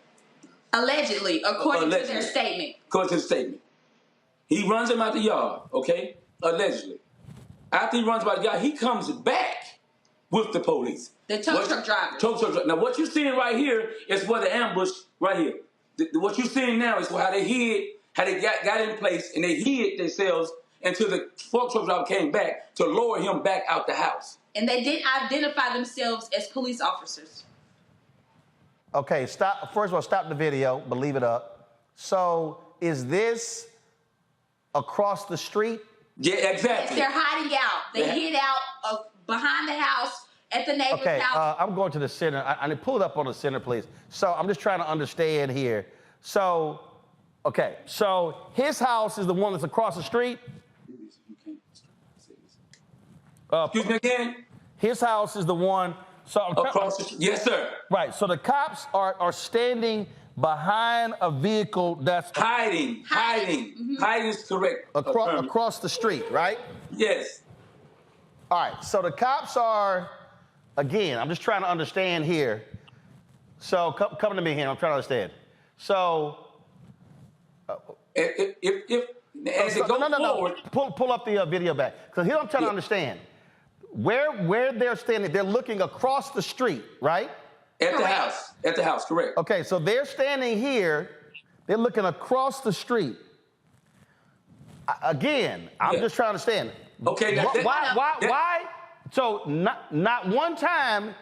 Allegedly, according to their statement. According to the statement. He runs him out the yard, okay? Allegedly. After he runs him out the yard, he comes back with the police. The tow truck driver. Tow truck driver. Now, what you're seeing right here is where the ambush, right here. What you're seeing now is how they hid, how they got in place, and they hid themselves until the truck driver came back to lower him back out the house. And they didn't identify themselves as police officers. Okay, stop. First of all, stop the video, but leave it up. So, is this across the street? Yeah, exactly. Yes, they're hiding out. They hid out behind the house at the neighbor's house. I'm going to the center. I need to pull it up on the center, please. So I'm just trying to understand here. So, okay, so his house is the one that's across the street? Excuse me again? His house is the one. So across the street. Yes, sir. Right, so the cops are standing behind a vehicle that's hiding. Mm-hmm. Hiding is correct. Across the street, right? Yes. All right, so the cops are, again, I'm just trying to understand here. So come to me here, I'm trying to understand. So, pull up the video back. Because here I'm trying to understand. Where they're standing, they're looking across the street, right? At the house. At the house, correct. Okay, so they're standing here, they're looking across the street. Again, I'm just trying to understand. Okay, why? So not one time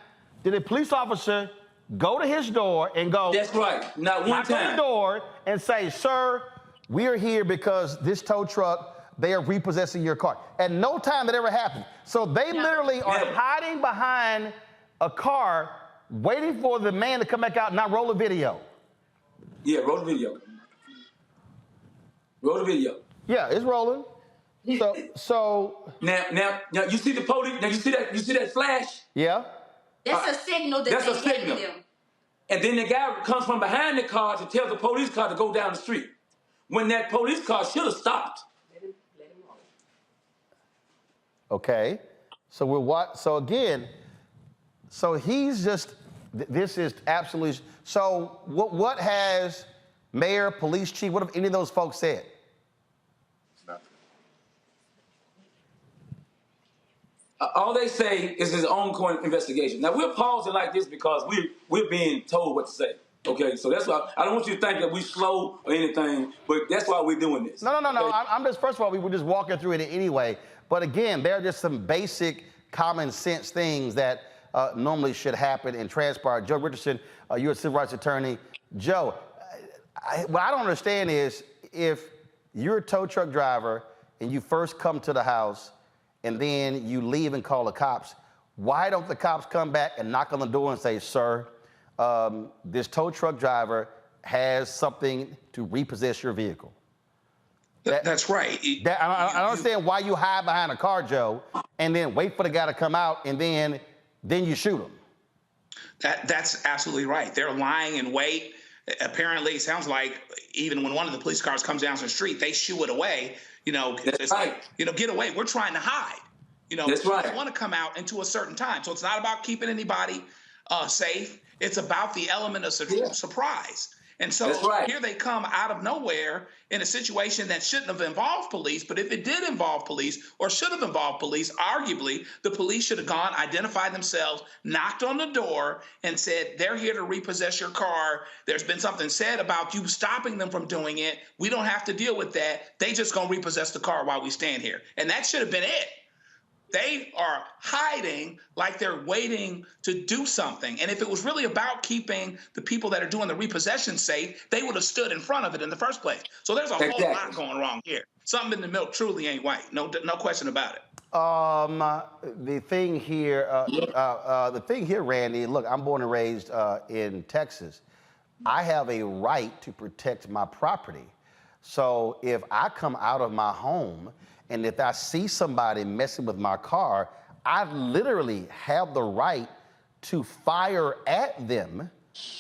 did a police officer go to his door and go. That's right. Not one time. Knock on the door and say, "Sir, we are here because this tow truck, they are repossessing your car." At no time that ever happened. So they literally are hiding behind a car, waiting for the man to come back out and not roll a video. Yeah, roll the video. Roll the video. Yeah, it's rolling. So now you see the police. Now you see that flash. Yeah. That's a signal that they gave them. And then the guy comes from behind the car to tell the police car to go down the street, when that police car should have stopped. Okay, so we're what? So again, so he's just. This is absolutely. So what has mayor, police chief, what have any of those folks said? All they say is his ongoing investigation. Now, we're pausing like this because we're being told what to say. Okay, so that's why I don't want you to think that we're slow or anything, but that's why we're doing this. No. Okay? I'm just, first of all, we were just walking through it anyway. But again, there are just some basic common sense things that normally should happen and transpire. Joe Richardson, you're a civil rights attorney. Joe, what I don't understand is if you're a tow truck driver and you first come to the house and then you leave and call the cops, why don't the cops come back and knock on the door and say, sir, this tow truck driver has something to repossess your vehicle? That's right. I don't understand why you hide behind a car, Joe, and then wait for the guy to come out and then you shoot him. That's absolutely right. They're lying in wait. Apparently, it sounds like even when one of the police cars comes down the street, they shoo it away. It's right. like, get away. We're trying to hide. That's right. They want to come out into a certain time. So it's not about keeping anybody safe. It's about the element of surprise. And so here they come out of nowhere in a situation that shouldn't have involved police. But if it did involve police or should have involved police, arguably the police should have gone, identified themselves, knocked on the door and said, they're here to repossess your car. There's been something said about you stopping them from doing it. We don't have to deal with that. They just going to repossess the car while we stand here. And that should have been it. They are hiding like they're waiting to do something. And if it was really about keeping the people that are doing the repossession safe, they would have stood in front of it in the first place. So there's a whole lot going wrong here. Something in the milk truly ain't white. No question about it. The thing here, Randy, look, I'm born and raised in Texas. I have a right to protect my property. So if I come out of my home and if I see somebody messing with my car, I literally have the right to fire at them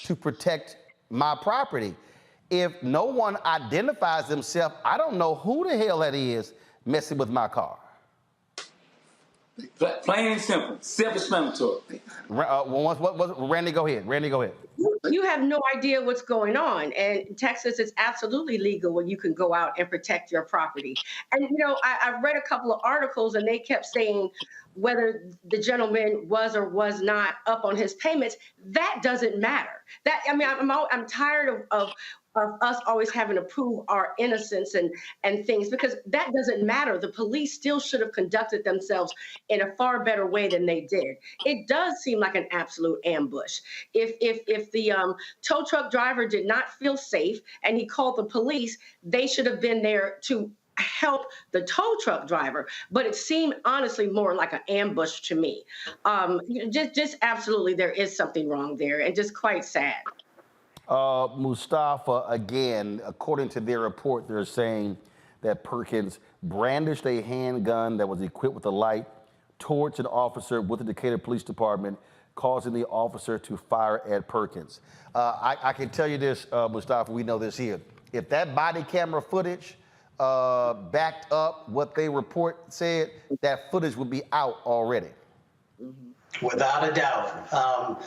to protect my property. If no one identifies themselves, I don't know who the hell that is messing with my car. Plain and simple, self-explanatory. Randy, go ahead. You have no idea what's going on. And in Texas, it's absolutely legal when you can go out and protect your property. And, I've read a couple of articles and they kept saying whether the gentleman was or was not up on his payments. That doesn't matter. I'm tired of us always having to prove our innocence and things, because that doesn't matter. The police still should have conducted themselves in a far better way than they did. It does seem like an absolute ambush. If the tow truck driver did not feel safe and he called the police, they should have been there to help the tow truck driver. But it seemed honestly more like an ambush to me. Just absolutely, there is something wrong there, and just quite sad. Mustafa, again, according to their report, they're saying that Perkins brandished a handgun that was equipped with a light towards an officer with the Decatur Police Department, causing the officer to fire at Perkins. I can tell you this, Mustafa, we know this here. If that body camera footage backed up what they report said, that footage would be out already. Without a doubt.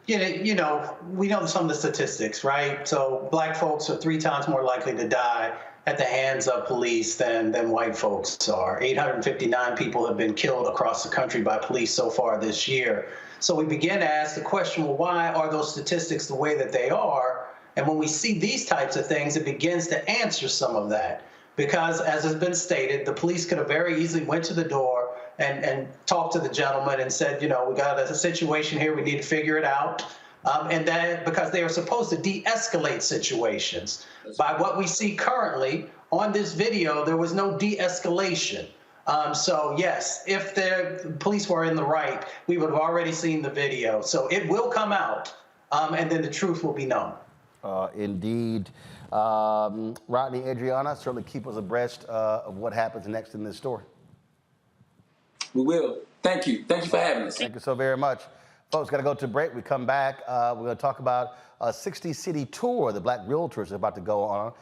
We know some of the statistics, right? So black folks are 3 times more likely to die at the hands of police than white folks are. 859 people have been killed across the country by police so far this year. So we begin to ask the question, well, why are those statistics the way that they are? And when we see these types of things, it begins to answer some of that. Because as has been stated, the police could have very easily went to the door and talked to the gentleman and said, we got a situation here, we need to figure it out. And then because they are supposed to de-escalate situations. By what we see currently on this video, there was no de-escalation. So yes, if the police were in the right, we would have already seen the video. So it will come out, and then the truth will be known. Indeed. Rodney, Adriana, certainly keep us abreast of what happens next in this story. We will. Thank you. Thank you for having us. Thank you so very much. Folks, got to go to break. We come back. We're going to talk about a 60-city tour the Black Realtors are about to go on,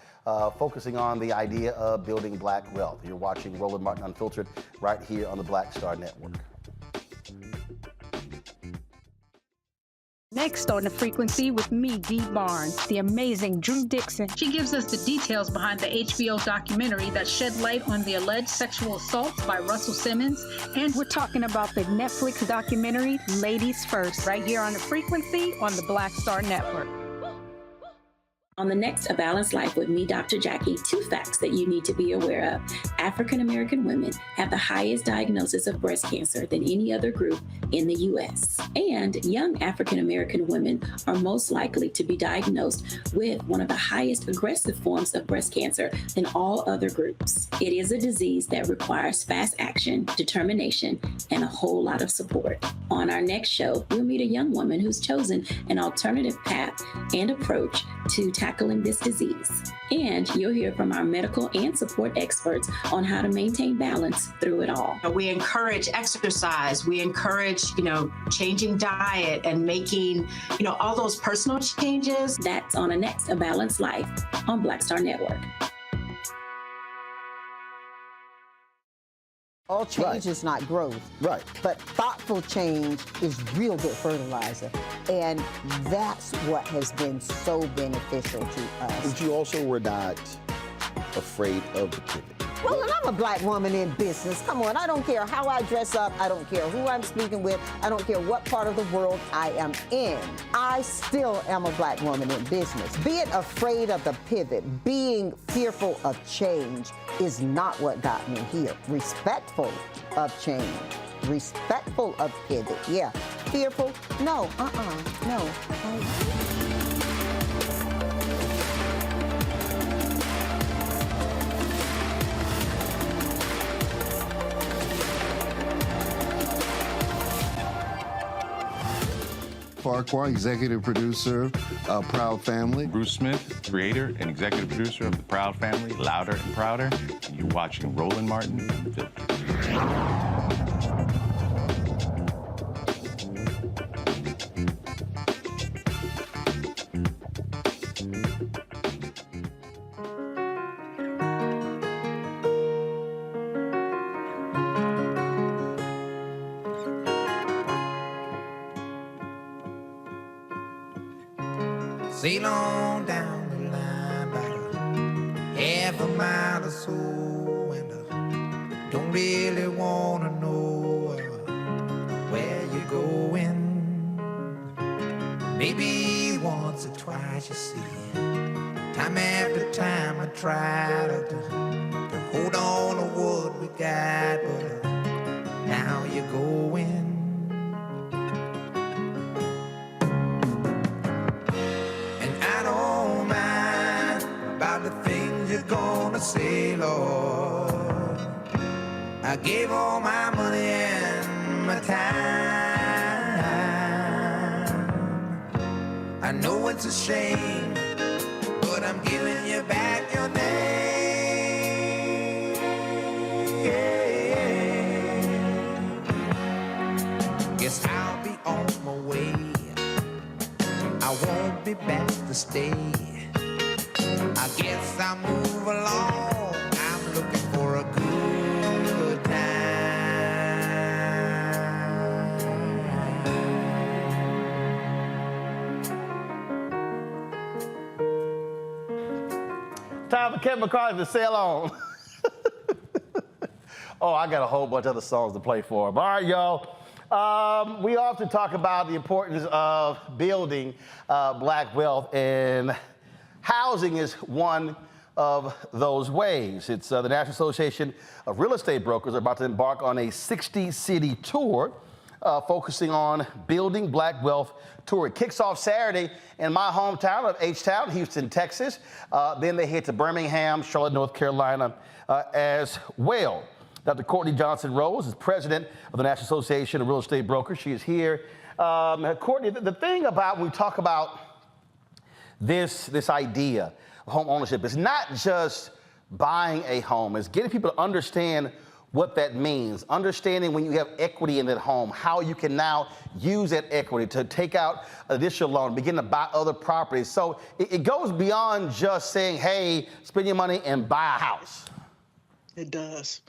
focusing on the idea of building Black wealth. You're watching Roland Martin Unfiltered right here on the Black Star Network. Next on The Frequency with me, Dee Barnes, the amazing Drew Dixon. She gives us the details behind the HBO documentary that shed light on the alleged sexual assaults by Russell Simmons. And we're talking about the Netflix documentary, Ladies First, right here on The Frequency on the Black Star Network. On the next A Balanced Life with me, Dr. Jackie, 2 facts that you need to be aware of. African American women have the highest diagnosis of breast cancer than any other group in the U.S. And young African American women are most likely to be diagnosed with one of the highest aggressive forms of breast cancer than all other groups. It is a disease that requires fast action, determination, and a whole lot of support. On our next show, we'll meet a young woman who's chosen an alternative path and approach to tackling this disease. And you'll hear from our medical and support experts on how to maintain balance through it all. We encourage exercise. We encourage, changing diet and making, all those personal changes. That's on the next A Balanced Life on Black Star Network. All change is not growth. Right. But thoughtful change is real good fertilizer. And that's what has been so beneficial to us. But you also were not afraid of the pivot. Well, and I'm a Black woman in business. Come on, I don't care how I dress up. I don't care who I'm speaking with. I don't care what part of the world I am in. I still am a Black woman in business. Being afraid of the pivot, being fearful of change is not what got me here. Respectful of change. Respectful of pivot, yeah. Fearful, no, no. Farquhar, executive producer of Proud Family. Bruce Smith, creator and executive producer of The Proud Family, Louder and Prouder. And you're watching Roland Martin Unfiltered. Sail on down the line about half a mile or so, and don't really wanna know where you're going. Maybe once or twice you see, time after time I try to hold on to what we got, but now you're going. Gonna say, Lord, I gave all my money and my time. I know it's a shame, but I'm giving you back your name. Guess I'll be on my way. I won't be back to stay. I guess I'll move along. I'm looking for a good time. Time for Kevin McCarthy to sail on. Oh, I got a whole bunch of other songs to play for him. All right, y'all. We often talk about the importance of building Black wealth, and housing is one of those ways. It's the National Association of Real Estate Brokers are about to embark on a 60-city tour focusing on building Black wealth tour. It kicks off Saturday in my hometown of H-Town, Houston, Texas. Then they head to Birmingham, Charlotte, North Carolina as well. Dr. Courtney Johnson Rose is president of the National Association of Real Estate Brokers. She is here. Courtney, the thing about when we talk about this idea of home ownership is not just buying a home, it's getting people to understand what that means, understanding when you have equity in that home, how you can now use that equity to take out additional loan, begin to buy other properties. So it goes beyond just saying, hey, spend your money and buy a house. It does.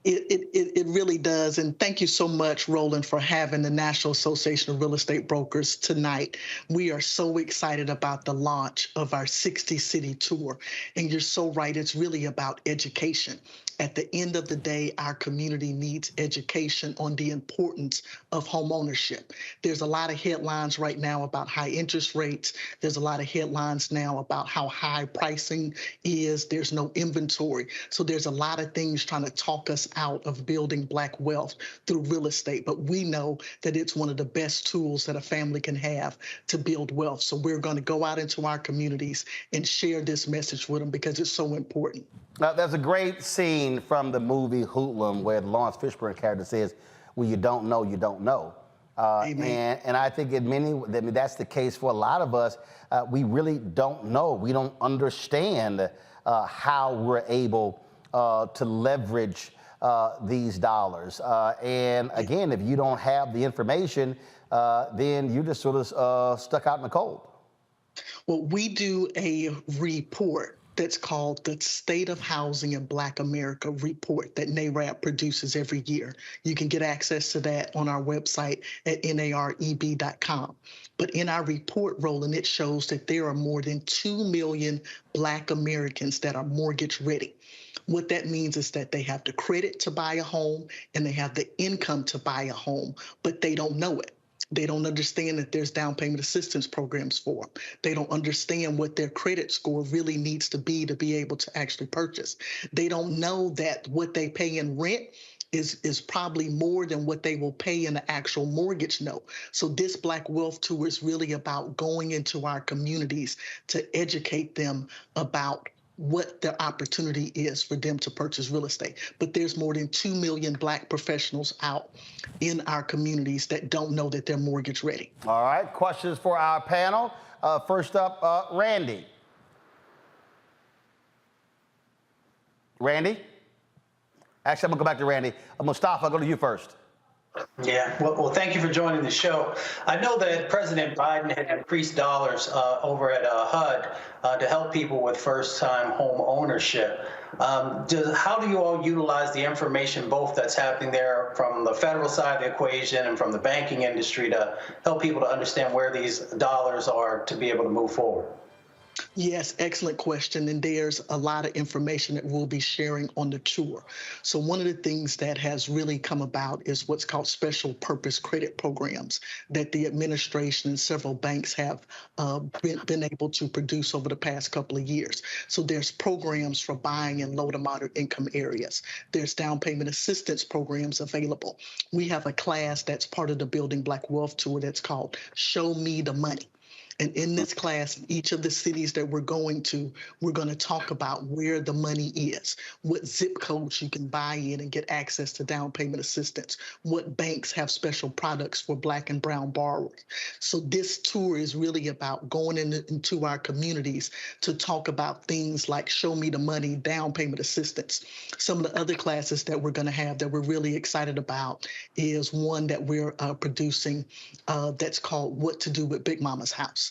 It really does. And thank you so much, Roland, for having the National Association of Real Estate Brokers tonight. We are so excited about the launch of our 60-city tour. And you're so right. It's really about education. At the end of the day, our community needs education on the importance of home ownership. There's a lot of headlines right now about high interest rates. There's a lot of headlines now about how high pricing is. There's no inventory. So there's a lot of things trying to talk us out of building Black wealth through real estate. But we know that it's one of the best tools that a family can have to build wealth. So we're going to go out into our communities and share this message with them because it's so important. There's a great scene from the movie Hoodlum where the Lawrence Fishburne character says, well, you don't know, you don't know. And I think that's the case for a lot of us. We really don't know. We don't understand how we're able to leverage these dollars. And again, if you don't have the information, then you're just sort of stuck out in the cold. Well, we do a report that's called the State of Housing in Black America report that NAREB produces every year. You can get access to that on our website at nareb.com. But in our report, Roland, it shows that there are more than 2 million Black Americans that are mortgage ready. What that means is that they have the credit to buy a home and they have the income to buy a home, but they don't know it. They don't understand that there's down payment assistance programs for them. They don't understand what their credit score really needs to be able to actually purchase. They don't know that what they pay in rent is probably more than what they will pay in the actual mortgage note. So this Black Wealth Tour is really about going into our communities to educate them about what the opportunity is for them to purchase real estate. But there's more than 2 million Black professionals out in our communities that don't know that they're mortgage ready. All right, questions for our panel. First up, Randy. Randy? Actually, I'm gonna go back to Randy. Mustafa, I'll go to you first. Yeah, well, thank you for joining the show. I know that President Biden had increased dollars over at HUD to help people with first-time home ownership. How do you all utilize the information, both that's happening there from the federal side of the equation and from the banking industry, to help people to understand where these dollars are to be able to move forward? Yes, excellent question. And there's a lot of information that we'll be sharing on the tour. So one of the things that has really come about is what's called special purpose credit programs that the administration and several banks have been able to produce over the past couple of years. So there's programs for buying in low to moderate income areas. There's down payment assistance programs available. We have a class that's part of the Building Black Wealth Tour that's called Show Me the Money. And in this class, in each of the cities that we're going to talk about where the money is, what zip codes you can buy in and get access to down payment assistance, what banks have special products for Black and brown borrowers. So this tour is really about going into our communities to talk about things like Show Me the Money, down payment assistance. Some of the other classes that we're going to have that we're really excited about is one that we're producing that's called What to Do with Big Mama's House.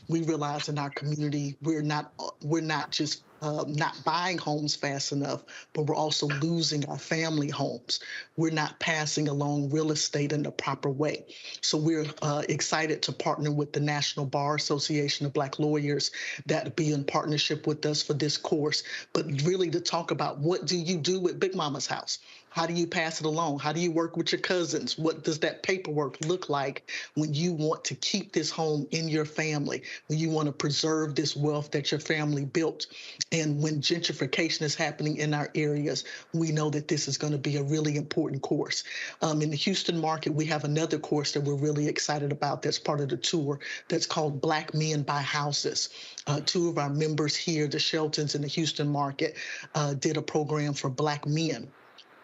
We realize in our community we're not just not buying homes fast enough, but we're also losing our family homes. We're not passing along real estate in the proper way. So we're excited to partner with the National Bar Association of Black Lawyers that be in partnership with us for this course, but really to talk about what do you do with Big Mama's house? How do you pass it along? How do you work with your cousins? What does that paperwork look like when you want to keep this home in your family, when you want to preserve this wealth that your family built? And when gentrification is happening in our areas, we know that this is going to be a really important course. In the Houston market, we have another course that we're really excited about that's part of the tour that's called Black Men Buy Houses. Two of our members here, the Sheltons in the Houston market, did a program for Black men.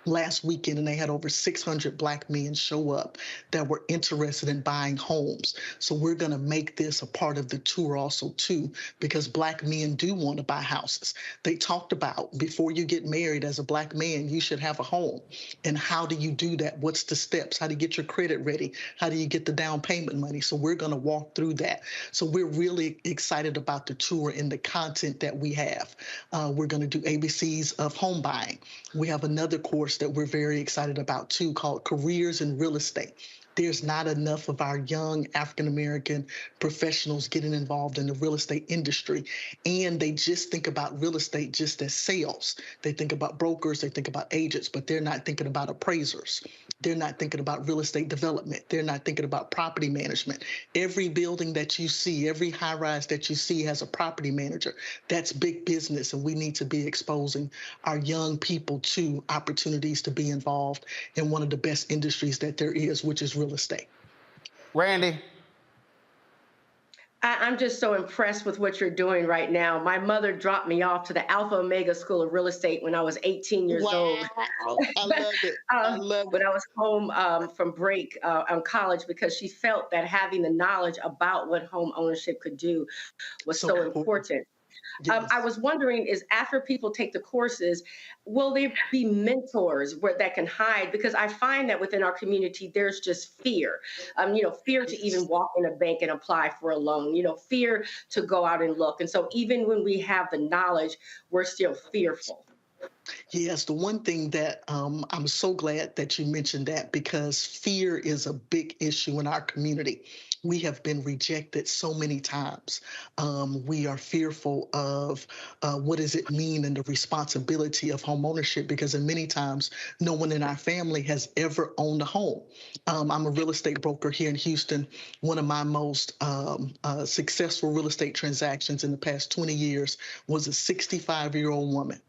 last weekend, and they had over 600 Black men show up that were interested in buying homes. So we're going to make this a part of the tour also too, because Black men do want to buy houses. They talked about, before you get married as a Black man, you should have a home. And how do you do that? What's the steps? How do you get your credit ready? How do you get the down payment money? So we're going to walk through that. So we're really excited about the tour and the content that we have. We're going to do ABCs of home buying. We have another course that we're very excited about too, called Careers in Real Estate. There's not enough of our young African-American professionals getting involved in the real estate industry. And they just think about real estate just as sales. They think about brokers, they think about agents, but they're not thinking about appraisers. They're not thinking about real estate development. They're not thinking about property management. Every building that you see, every high-rise that you see has a property manager. That's big business, and we need to be exposing our young people to opportunities to be involved in one of the best industries that there is, which is real estate. Randy. I'm just so impressed with what you're doing right now. My mother dropped me off to the Alpha Omega School of Real Estate when I was 18 years old. I love it. I love when I was home from break on college, because she felt that having the knowledge about what home ownership could do was so important. Yes. I was wondering, is after people take the courses, will there be mentors that can hide? Because I find that within our community, there's just fear, fear to even walk in a bank and apply for a loan, fear to go out and look. And so even when we have the knowledge, we're still fearful. Yes, the one thing that I'm so glad that you mentioned that, because fear is a big issue in our community. We have been rejected so many times. We are fearful of what does it mean and the responsibility of home ownership, because in many times, no one in our family has ever owned a home. I'm a real estate broker here in Houston. One of my most successful real estate transactions in the past 20 years was a 65-year-old woman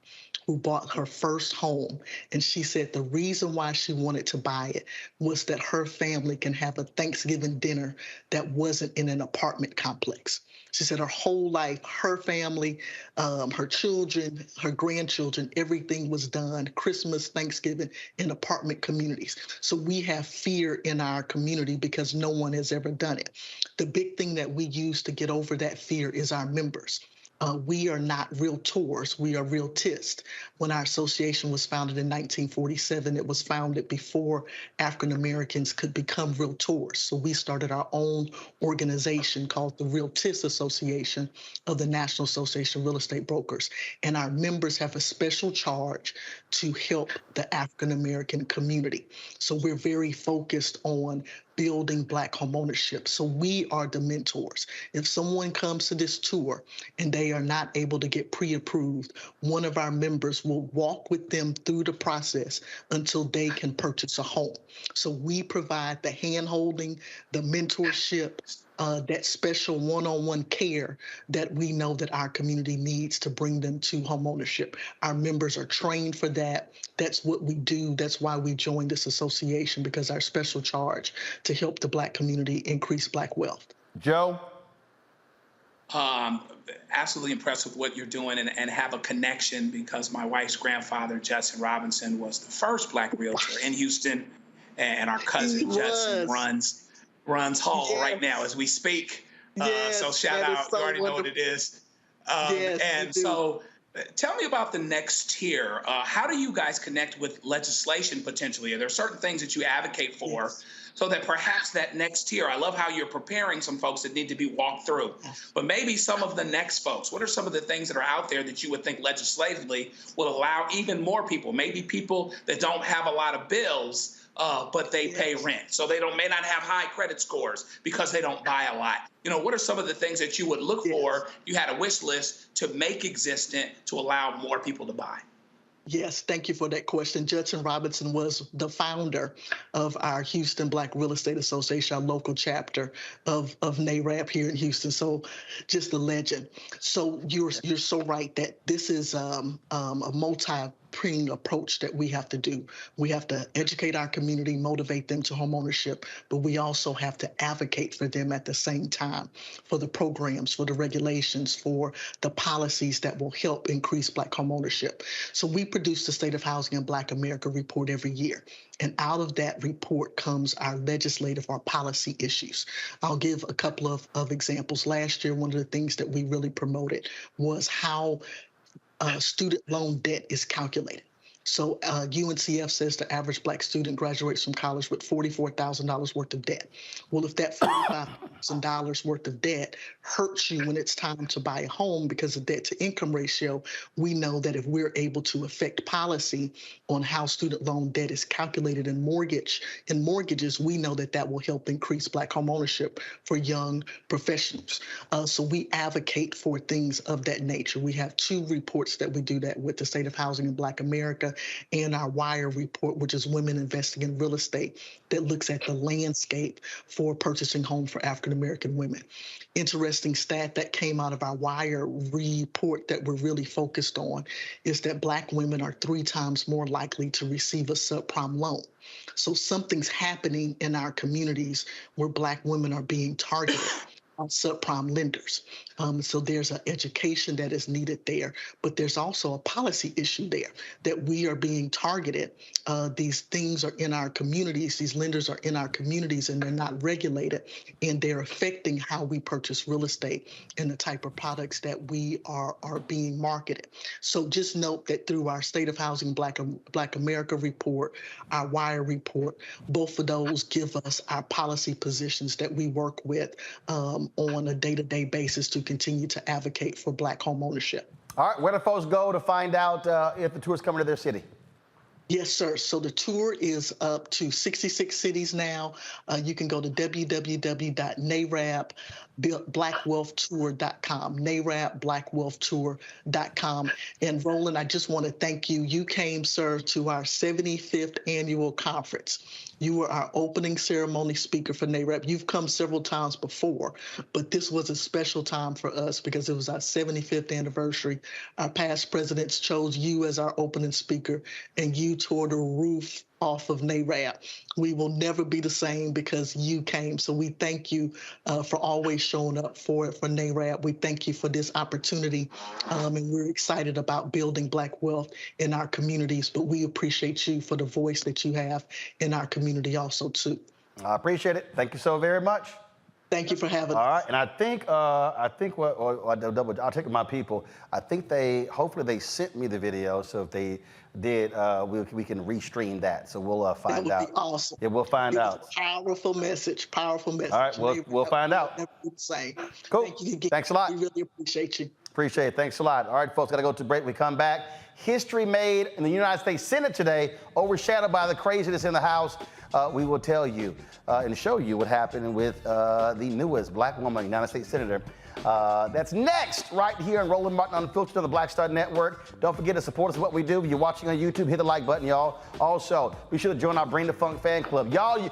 who bought her first home. And she said the reason why she wanted to buy it was that her family can have a Thanksgiving dinner that wasn't in an apartment complex. She said her whole life, her family, her children, her grandchildren, everything was done, Christmas, Thanksgiving, in apartment communities. So we have fear in our community because no one has ever done it. The big thing that we use to get over that fear is our members. We are not realtors, we are realtists. When our association was founded in 1947, it was founded before African Americans could become realtors. So we started our own organization called the Realtist Association of the National Association of Real Estate Brokers. And our members have a special charge to help the African American community. So we're very focused on building Black home ownership. So we are the mentors. If someone comes to this tour and they are not able to get pre-approved, one of our members will walk with them through the process until they can purchase a home. So we provide the hand-holding, the mentorship, that special one-on-one care that we know that our community needs to bring them to home ownership. Our members are trained for that. That's what we do. That's why we joined this association, because our special charge to help the Black community increase Black wealth. Joe? Absolutely impressed with what you're doing, and have a connection, because my wife's grandfather, Judson Robinson, was the first Black realtor in Houston, and our cousin Judson runs Hall right now as we speak. So shout out, you already know what it is. So tell me about the next tier. How do you guys connect with legislation potentially? Are there certain things that you advocate for so that perhaps that next tier, I love how you're preparing some folks that need to be walked through, but maybe some of the next folks, what are some of the things that are out there that you would think legislatively will allow even more people, maybe people that don't have a lot of bills, but they pay rent, so they may not have high credit scores because they don't buy a lot. What are some of the things that you would look for? You had a wish list to make existent to allow more people to buy. Yes, thank you for that question. Judson Robinson was the founder of our Houston Black Real Estate Association, our local chapter of NARAP here in Houston. So just a legend. So you're so right that this is a multi three-pronged approach that we have to do. We have to educate our community, motivate them to homeownership, but we also have to advocate for them at the same time for the programs, for the regulations, for the policies that will help increase Black homeownership. So we produce the State of Housing in Black America report every year. And out of that report comes our legislative or policy issues. I'll give a couple of examples. Last year, one of the things that we really promoted was how student loan debt is calculated. So UNCF says the average Black student graduates from college with $44,000 worth of debt. Well, if that $45,000 worth of debt hurts you when it's time to buy a home because of debt-to-income ratio, we know that if we're able to affect policy on how student loan debt is calculated in mortgages, we know that that will help increase Black home ownership for young professionals. So we advocate for things of that nature. We have 2 reports that we do that with, the State of Housing in Black America and our WIRE report, which is Women Investing in Real Estate, that looks at the landscape for purchasing home for African-American women. Interesting stat that came out of our WIRE report that we're really focused on is that Black women are 3 times more likely to receive a subprime loan. So something's happening in our communities where Black women are being targeted on subprime lenders. So there's an education that is needed there, but there's also a policy issue there that we are being targeted. These things are in our communities, these lenders are in our communities, and they're not regulated, and they're affecting how we purchase real estate and the type of products that we are being marketed. So just note that through our State of Housing Black America report, our WIRE report, both of those give us our policy positions that we work with on a day-to-day basis to continue to advocate for Black home ownership. All right, where do folks go to find out if the tour is coming to their city? Yes, sir. So the tour is up to 66 cities now. You can go to www.narabblackwealthtour.com, narabblackwealthtour.com. And Roland, I just want to thank you. You came, sir, to our 75th annual conference. You were our opening ceremony speaker for NARAB. You've come several times before, but this was a special time for us because it was our 75th anniversary. Our past presidents chose you as our opening speaker, and you tore the roof off of NARAB. We will never be the same because you came. So we thank you for always showing up for NARAB. We thank you for this opportunity, and we're excited about building Black wealth in our communities, but we appreciate you for the voice that you have in our community also, too. I appreciate it. Thank you so very much. Thank you for having us. All right, and I think I'll take my people. I think hopefully they sent me the video. So if they did, we can restream that. So we'll find out. That would be awesome. Yeah, we'll find out. Powerful message. Powerful message. All right, we'll find out. Cool. Thank you again. Thanks a lot. We really appreciate you. Appreciate it. Thanks a lot. All right, folks, got to go to break. We come back. History made in the United States Senate today, overshadowed by the craziness in the House. We will tell you and show you what happened with the newest Black woman, United States Senator. That's next, right here on Roland Martin Unfiltered on the Black Star Network. Don't forget to support us in what we do. If you're watching on YouTube, hit the like button, y'all. Also, be sure to join our Bring the Funk fan club. Y'all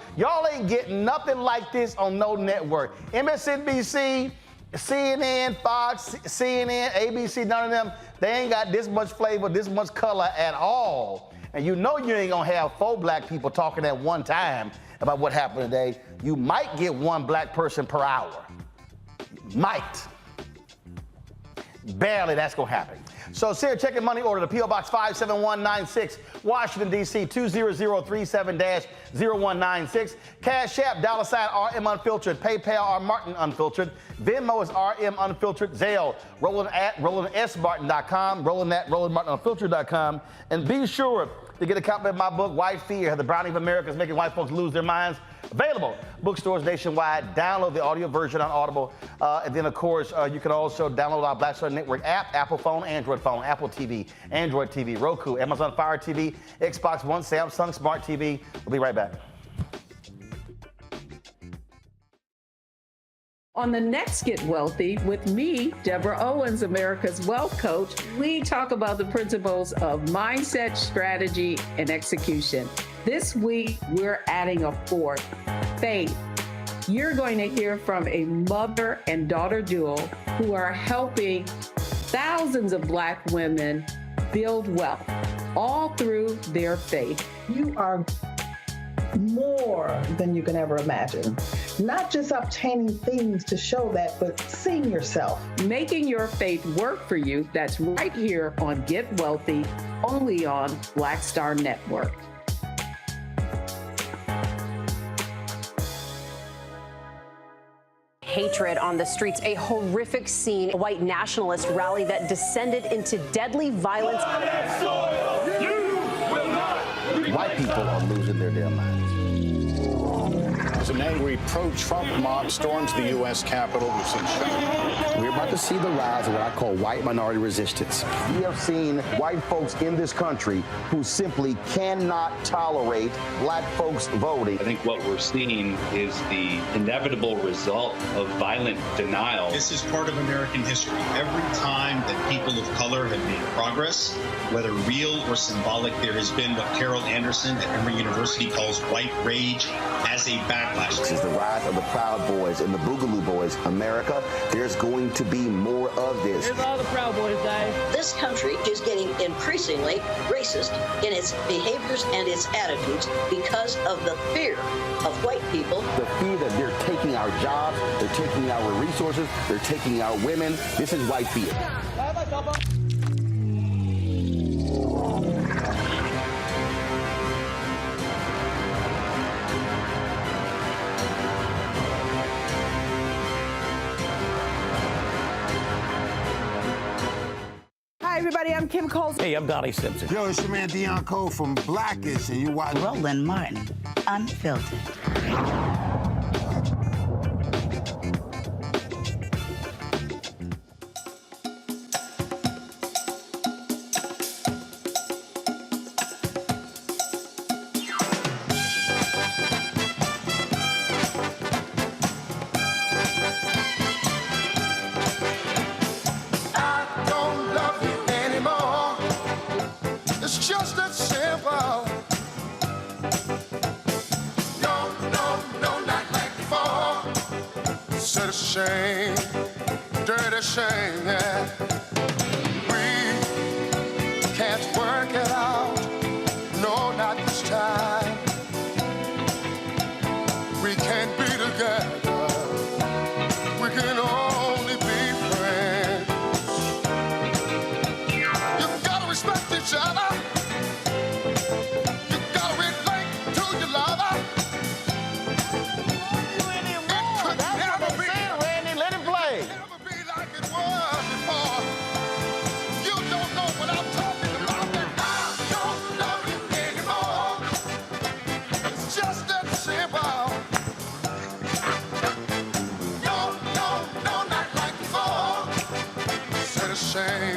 ain't getting nothing like this on no network. MSNBC, CNN, Fox, CNN, ABC, none of them, they ain't got this much flavor, this much color at all. And you know you ain't gonna have 4 black people talking at one time about what happened today. You might get 1 black person per hour. Might. Barely that's gonna happen. So Sarah, check your money order to P.O. Box 57196, Washington, D.C. 20037-0196. Cash App, $RM Unfiltered. PayPal, R Martin Unfiltered. Venmo is RM Unfiltered. Zelle, Roland at RolandSMartin.com, Roland at RolandMartinUnfiltered.com. And be sure to get a copy of my book, White Fear, How the Browning of America is Making White Folks Lose Their Minds. Available bookstores nationwide. Download the audio version on Audible. And then, of course, you can also download our Black Star Network app, Apple phone, Android phone, Apple TV, Android TV, Roku, Amazon Fire TV, Xbox One, Samsung Smart TV. We'll be right back. On the next Get Wealthy with me, Deborah Owens, America's Wealth Coach, we talk about the principles of mindset, strategy, and execution. This week, we're adding a 4th, faith. You're going to hear from a mother and daughter duo who are helping thousands of Black women build wealth. all through their faith. You are more than you can ever imagine. Not just obtaining things to show that, but seeing yourself. Making your faith work for you. That's right here on Get Wealthy, only on Black Star Network. Hatred on the streets, a horrific scene, a white nationalist rally that descended into deadly violence. White people are losing their damn minds. As an angry pro-Trump mob storms the U.S. Capitol, we've seen shooting. We're about to see the rise of what I call white minority resistance. We have seen white folks in this country who simply cannot tolerate black folks voting. I think what we're seeing is the inevitable result of violent denial. This is part of American history. Every time that people of color have made progress, whether real or symbolic, there has been what Carol Anderson at Emory University calls white rage as a backlash. This is the rise of the Proud Boys and the Boogaloo Boys. America, there's going to be more of this. Here's all the Proud Boys, guys. This country is getting increasingly racist in its behaviors and its attitudes because of the fear of white people. The fear that they're taking our jobs, they're taking our resources, they're taking our women. This is white fear. Hi, everybody. I'm Kim Coles. Hey, I'm Donnie Simpson. Yo, it's your man Dion Cole from Blackish, and you watch Roland Martin, Unfiltered. Shame, dirty shame, yeah. We can't work it out, no, not this time. We can't be together, we can only be friends. You gotta respect each other, you gotta relate to your lover.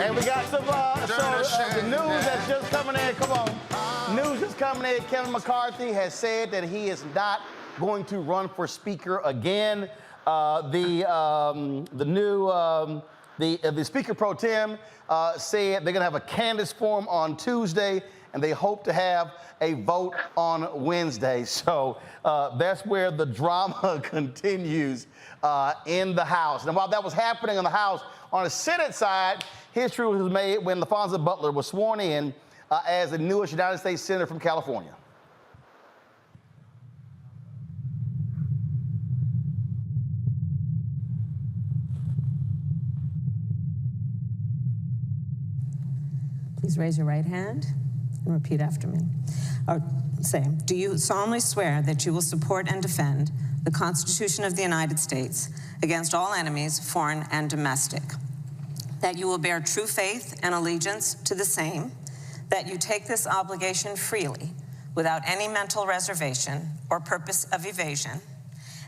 And we got some the news that's just coming in. Come on. News is coming in. Kevin McCarthy has said that he is not going to run for speaker again. The Speaker Pro Tem said they're going to have a candidates forum on Tuesday, and they hope to have a vote on Wednesday. So that's where the drama continues in the House. And while that was happening in the House, on the Senate side, history was made when LaFonza Butler was sworn in as the newest United States Senator from California. Please raise your right hand and repeat after me. Or say, do you solemnly swear that you will support and defend the Constitution of the United States against all enemies, foreign and domestic, that you will bear true faith and allegiance to the same, that you take this obligation freely without any mental reservation or purpose of evasion,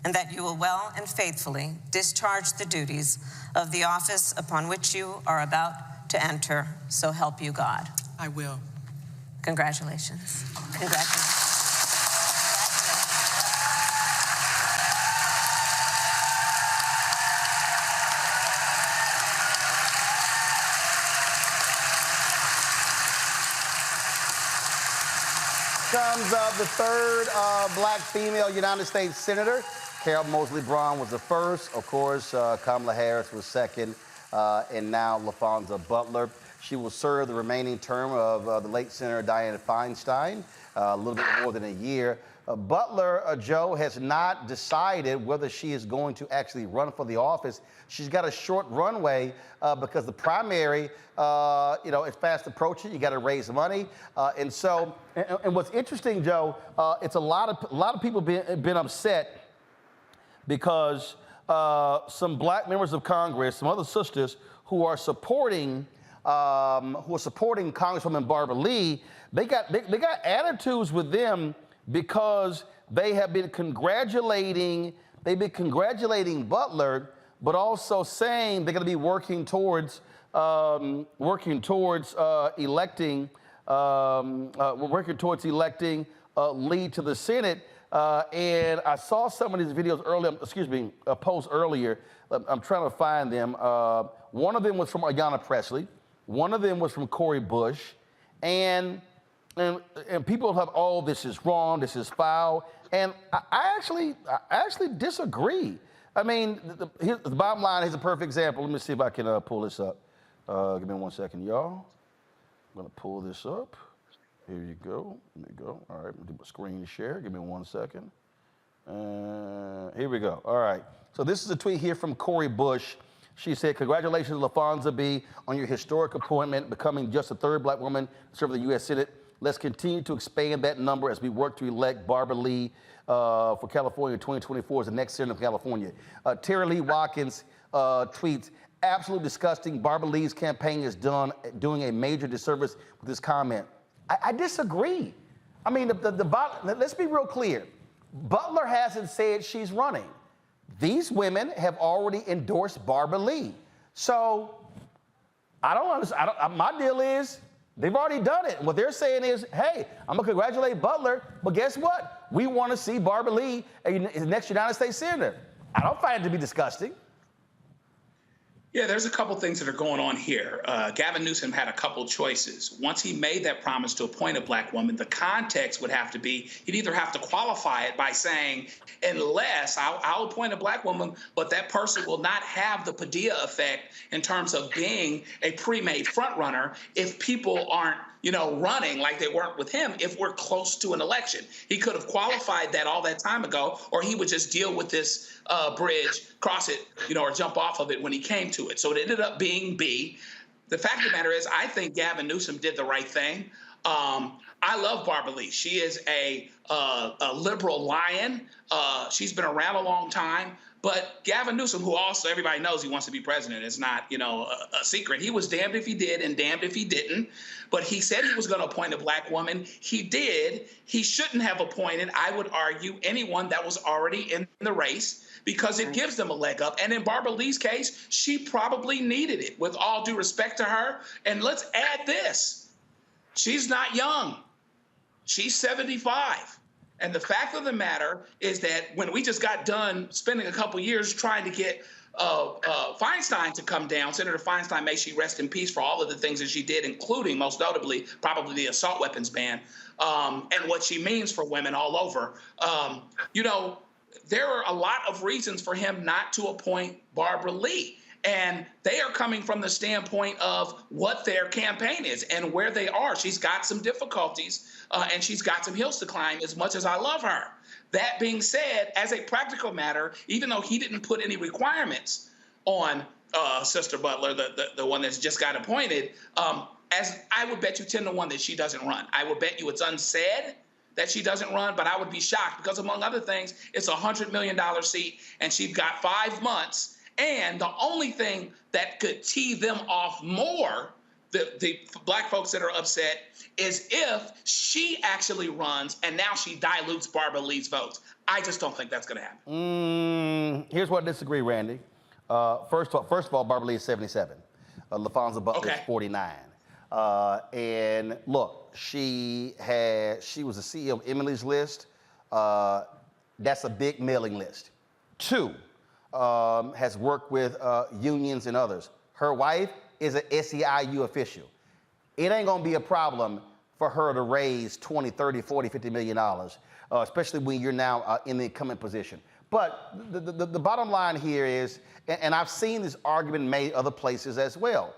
and that you will well and faithfully discharge the duties of the office upon which you are about to enter, so help you God. I will. Congratulations. Congratulations. Comes the third black female United States Senator. Carol Moseley Braun was the first. Of course, Kamala Harris was second. and now LaFonza Butler. She will serve the remaining term of the late Senator Dianne Feinstein, a little bit more than a year. Butler, Joe, has not decided whether she is going to actually run for the office. She's got a short runway because the primary, is fast approaching. You got to raise money, and what's interesting, Joe, it's a lot of people been upset because some black members of Congress, some other sisters who are supporting Congresswoman Barbara Lee, they got attitudes with them because they have been congratulating Butler, but also saying they're going to be working towards electing Lee to the Senate. And I saw some of these videos earlier, posts earlier. I'm trying to find them. One of them was from Ayanna Pressley. One of them was from Cori Bush. And people have, oh, this is wrong, this is foul. And I actually disagree. I mean, the bottom line is a perfect example. Let me see if I can pull this up. Give me 1 second, y'all. I'm gonna pull this up. Here you go. Let me go. All right, do my screen share. Give me 1 second. Here we go. All right. So this is a tweet here from Cori Bush. She said, "Congratulations, LaFonza B, on your historic appointment, becoming just the third black woman to serve the U.S. Senate. Let's continue to expand that number as we work to elect Barbara Lee for California 2024 as the next Senator of California." Terry Lee Watkins tweets, "Absolutely disgusting. Barbara Lee's campaign is doing a major disservice with this comment." I disagree. I mean, let's be real clear. Butler hasn't said she's running. These women have already endorsed Barbara Lee. So I don't understand. My deal is they've already done it. What they're saying is, hey, I'm going to congratulate Butler, but guess what? We want to see Barbara Lee as the next United States Senator. I don't find it to be disgusting. Yeah, there's a couple things that are going on here. Gavin Newsom had a couple choices. Once he made that promise to appoint a black woman, the context would have to be, he'd either have to qualify it by saying, unless I'll appoint a black woman, but that person will not have the Padilla effect in terms of being a pre-made front runner if people aren't, running like they weren't with him if we're close to an election. He could have qualified that all that time ago, or he would just deal with this bridge, cross it, or jump off of it when he came to it. So it ended up being B. The fact of the matter is, I think Gavin Newsom did the right thing. I love Barbara Lee. She is a liberal lion. She's been around a long time. But Gavin Newsom, who also everybody knows he wants to be president, it's not, a secret. He was damned if he did and damned if he didn't. But he said he was going to appoint a black woman. He did. He shouldn't have appointed, I would argue, anyone that was already in the race because it gives them a leg up. And in Barbara Lee's case, she probably needed it, with all due respect to her. And let's add this. She's not young. She's 75. And the fact of the matter is that when we just got done spending a couple years trying to get Feinstein to come down, Senator Feinstein, may she rest in peace, for all of the things that she did, including, most notably, probably the assault weapons ban, and what she means for women all over. There are a lot of reasons for him not to appoint Barbara Lee. And they are coming from the standpoint of what their campaign is and where they are. She's got some difficulties and she's got some hills to climb, as much as I love her. That being said, as a practical matter, even though he didn't put any requirements on Sister Butler, the one that's just got appointed, as I would bet you 10-1 that she doesn't run. I would bet you it's unsaid that she doesn't run, but I would be shocked because, among other things, it's a $100 million seat and she's got 5 months. And the only thing that could tee them off more, the black folks that are upset, is if she actually runs and now she dilutes Barbara Lee's votes. I just don't think that's going to happen. Here's what I disagree, Randy. First of all, Barbara Lee is 77. LaFonza Butler is 49. And look, she was the CEO of Emily's List. That's a big mailing list. 2. Has worked with unions and others. Her wife is an SEIU official. It ain't gonna be a problem for her to raise $20, $30, $40, $50 million, especially when you're now in the incumbent position. But the bottom line here is, and I've seen this argument made other places as well,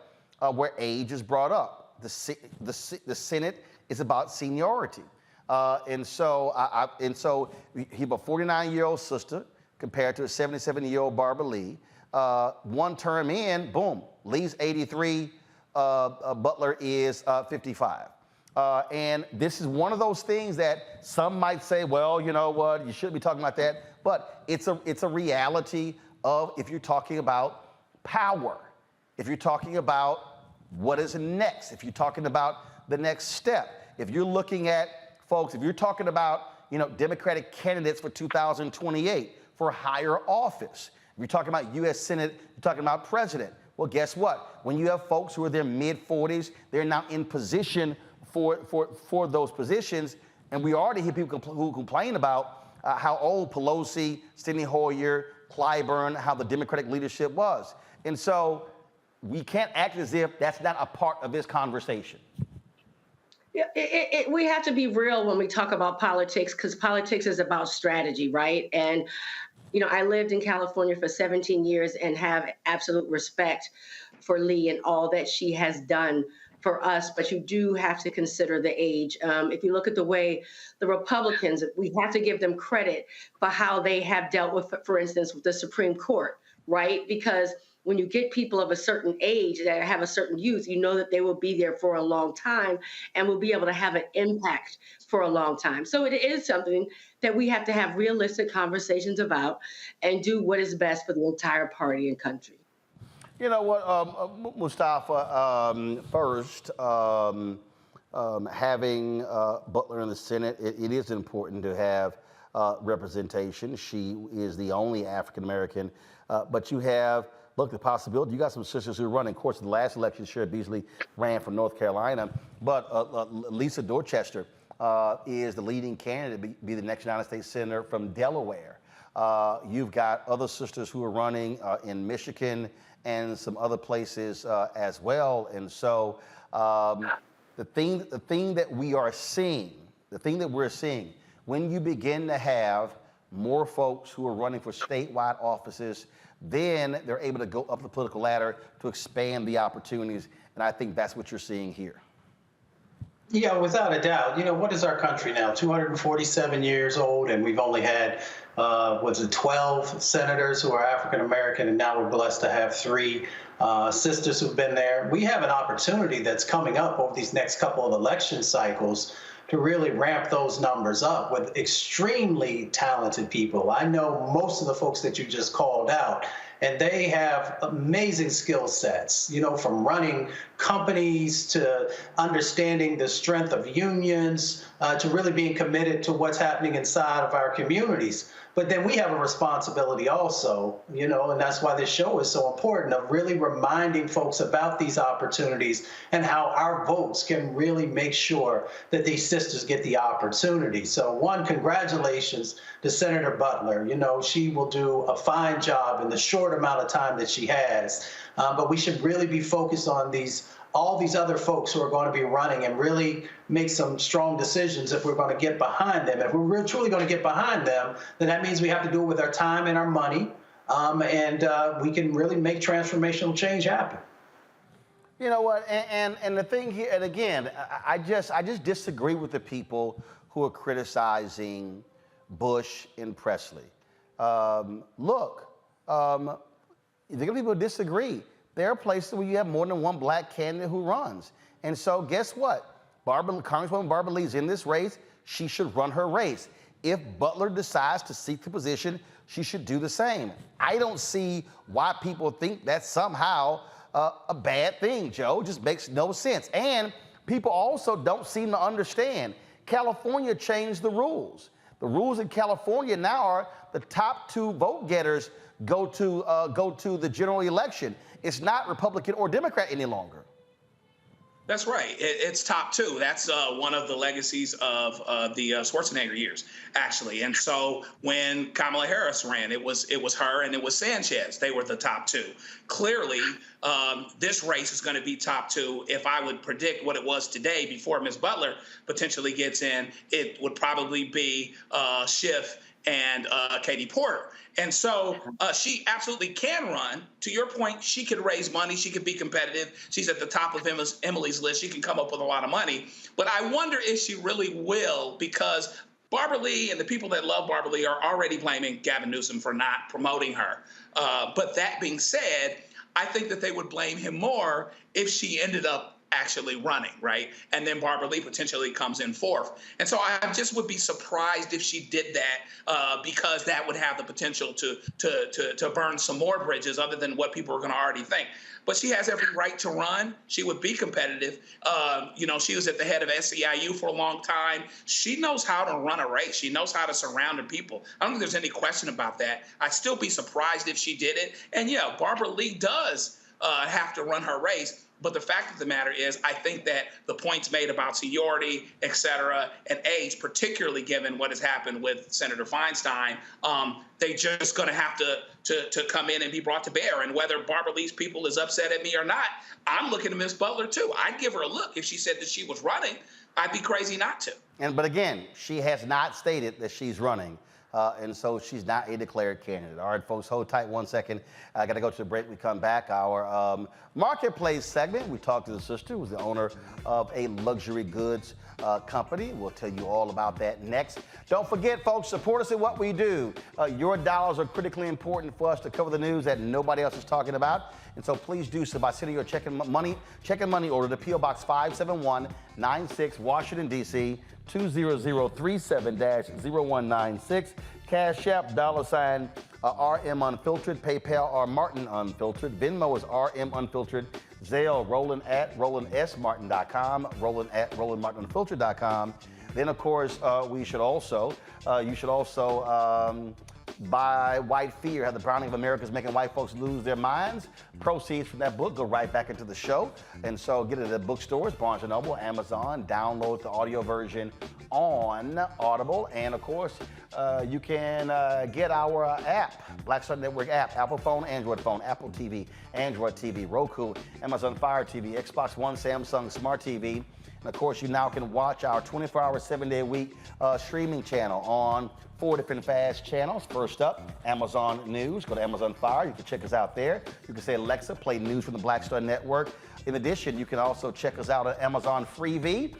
where age is brought up. The Senate is about seniority. And so you have a 49-year-old sister compared to a 77-year-old Barbara Lee. One term in, boom, Lee's 83, Butler is 55. And this is one of those things that some might say, well, you know what, you shouldn't be talking about that. But it's a reality of, if you're talking about power, if you're talking about what is next, if you're talking about the next step, if you're looking at, folks, if you're talking about, you know, Democratic candidates for 2028 for higher office, if you're talking about U.S. Senate, you're talking about president. Well, guess what? When you have folks who are in their mid-40s, they're now in position for those positions, and we already hear people who complain about how old Pelosi, Steny Hoyer, Clyburn, how the Democratic leadership was. And so we can't act as if that's not a part of this conversation. Yeah, we have to be real when we talk about politics, because politics is about strategy, right? And, you know, I lived in California for 17 years and have absolute respect for Lee and all that she has done for us, but you do have to consider the age. If you look at the way the Republicans, we have to give them credit for how they have dealt with, for instance, with the Supreme Court, right? Because when you get people of a certain age that have a certain youth, you know that they will be there for a long time and will be able to have an impact for a long time. So it is something that we have to have realistic conversations about and do what is best for the entire party and country. You know what, Mustafa, first, having Butler in the Senate, it is important to have representation. She is the only African-American, but you have, look, the possibility, you got some sisters who are running. Of course, in the last election, Shera Beasley ran from North Carolina, but Lisa Dorchester is the leading candidate, be the next United States Senator from Delaware. You've got other sisters who are running in Michigan and some other places as well. And so the thing that we are seeing, when you begin to have more folks who are running for statewide offices, then they're able to go up the political ladder to expand the opportunities. And I think that's what you're seeing here. Yeah, without a doubt. You know, what is our country now? 247 years old, and we've only had, 12 senators who are African-American, and now we're blessed to have 3 sisters who've been there. We have an opportunity that's coming up over these next couple of election cycles to really ramp those numbers up with extremely talented people. I know most of the folks that you just called out, and they have amazing skill sets, you know, from running companies to understanding the strength of unions, to really being committed to what's happening inside of our communities. But then we have a responsibility also, you know, and that's why this show is so important, of really reminding folks about these opportunities and how our votes can really make sure that these sisters get the opportunity. So one, congratulations to Senator Butler. You know, she will do a fine job in the short amount of time that she has. But we should really be focused on all these other folks who are going to be running and really make some strong decisions if we're going to get behind them. If we're truly going to get behind them, then that means we have to do it with our time and our money, and we can really make transformational change happen. You know what, and the thing here, and again, I just disagree with the people who are criticizing Bush and Presley. Look, the people disagree. There are places where you have more than one black candidate who runs. And so guess what? Congresswoman Barbara Lee's in this race. She should run her race. If Butler decides to seek the position, she should do the same. I don't see why people think that's somehow a bad thing, Joe. It just makes no sense. And people also don't seem to understand. California changed the rules. The rules in California now are the top 2 vote getters go to the general election. It's not Republican or Democrat any longer. That's right. It's top 2. That's one of the legacies of the Schwarzenegger years, actually. And so when Kamala Harris ran, it was her and it was Sanchez. They were the top 2. Clearly, this race is going to be top 2. If I would predict what it was today before Ms. Butler potentially gets in, it would probably be Schiff and Katie Porter. And so she absolutely can run. To your point, she could raise money. She could be competitive. She's at the top of Emily's list. She can come up with a lot of money. But I wonder if she really will, because Barbara Lee and the people that love Barbara Lee are already blaming Gavin Newsom for not promoting her. But that being said, I think that they would blame him more if she ended up actually running, right? And then Barbara Lee potentially comes in fourth. And so I just would be surprised if she did that, because that would have the potential to burn some more bridges other than what people are going to already think. But she has every right to run. She would be competitive. She was at the head of SEIU for a long time. She knows how to run a race. She knows how to surround her people. I don't think there's any question about that. I'd still be surprised if she did it. And yeah, Barbara Lee does have to run her race. But the fact of the matter is, I think that the points made about seniority, et cetera, and age, particularly given what has happened with Senator Feinstein, they just going to have to come in and be brought to bear. And whether Barbara Lee's people is upset at me or not, I'm looking at Ms. Butler, too. I'd give her a look if she said that she was running. I'd be crazy not to. But again, she has not stated that she's running. And so she's not a declared candidate. All right, folks, hold tight 1 second. I got to go to the break. We come back. Our marketplace segment, we talked to the sister who's the owner of a luxury goods company. We'll tell you all about that next. Don't forget, folks, support us in what we do. Your dollars are critically important for us to cover the news that nobody else is talking about. And so please do so by sending your check and money order to P.O. Box 57196, Washington, D.C., 20037-0196. Cash App, $RM Unfiltered. PayPal, R Martin Unfiltered. Venmo is RM Unfiltered. Zelle, Roland at RolandSMartin.com. Roland at RolandMartinUnfiltered.com. Then, of course, you should also buy White Fear, How the Browning of America is Making White Folks Lose Their Minds. Proceeds from that book go right back into the show. And so get it at the bookstores, Barnes & Noble, Amazon. Download the audio version on Audible. And, of course, you can get our app, Black Star Network app, Apple phone, Android phone, Apple TV, Android TV, Roku, Amazon Fire TV, Xbox One, Samsung Smart TV. And, of course, you now can watch our 24-hour, 7-day-a-week streaming channel on 4 different fast channels. First up, Amazon News. Go to Amazon Fire. You can check us out there. You can say, Alexa, play news from the Black Star Network. In addition, you can also check us out at Amazon Freevee.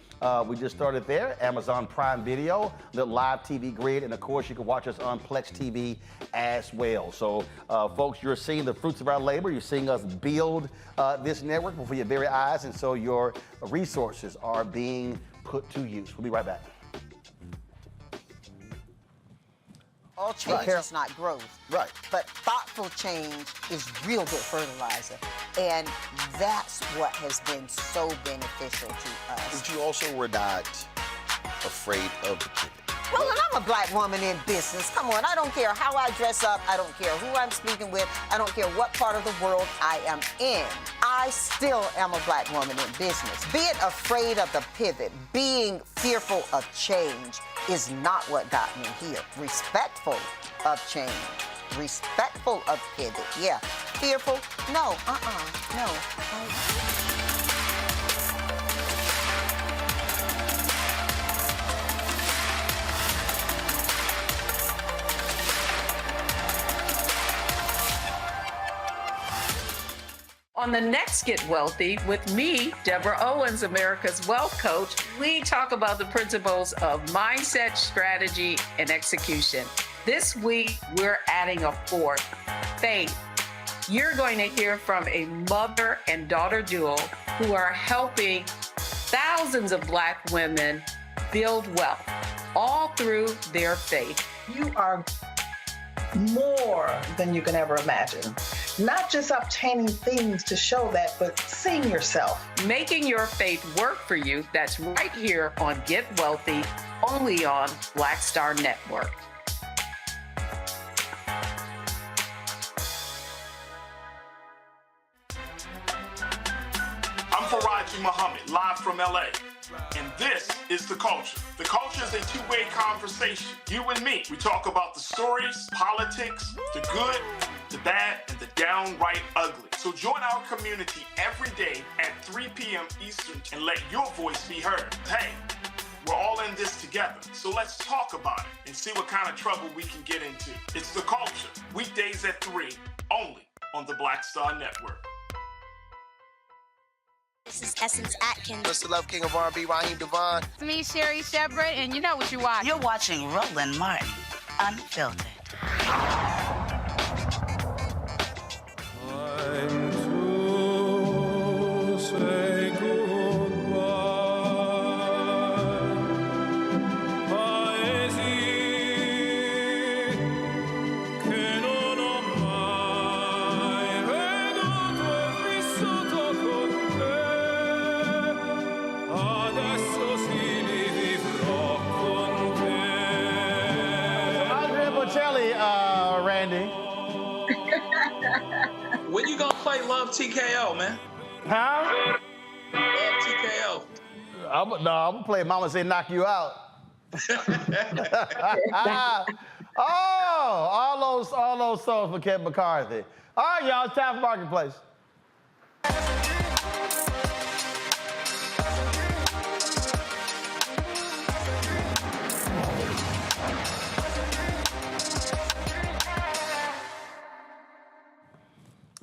We just started there. Amazon Prime Video, the live TV grid, and of course, you can watch us on Plex TV as well. So, folks, you're seeing the fruits of our labor. You're seeing us build this network before your very eyes, and so your resources are being put to use. We'll be right back. All change is not growth. Right. But thoughtful change is real good fertilizer. And that's what has been so beneficial to us. But you also were not afraid of the pivot. Well, and I'm a black woman in business. Come on, I don't care how I dress up. I don't care who I'm speaking with. I don't care what part of the world I am in. I still am a black woman in business. Being afraid of the pivot, being fearful of change is not what got me here. Respectful of change. Respectful of pivot, yeah. Fearful? No, no. On the next Get Wealthy with me, Deborah Owens, America's Wealth Coach, we talk about the principles of mindset, strategy, and execution. This week, we're adding a fourth, faith. You're going to hear from a mother and daughter duo who are helping thousands of black women build wealth, all through their faith. You are more than you can ever imagine. Not just obtaining things to show that, but seeing yourself. Making your faith work for you. That's right here on Get Wealthy, only on Black Star Network. I'm Faraji Muhammad, live from LA. And this is The Culture. The Culture is a two-way conversation. You and me. We talk about the stories, politics, the good, the bad, and the downright ugly. So join our community every day at 3 p.m. Eastern and let your voice be heard. Hey, we're all in this together. So let's talk about it and see what kind of trouble we can get into. It's The Culture, weekdays at 3, only on the Black Star Network. This is Essence Atkins. It's the Love King of R&B, Raheem Devon. It's me, Sherry Shepherd, and you know what you watch. You're watching Roland Martin, Unfiltered. When you gonna play Love TKO, man? Huh? Love TKO. I'm gonna play Mama Say Knock You Out. Oh, all those songs for Kevin McCarthy. All right, y'all, it's time for Marketplace.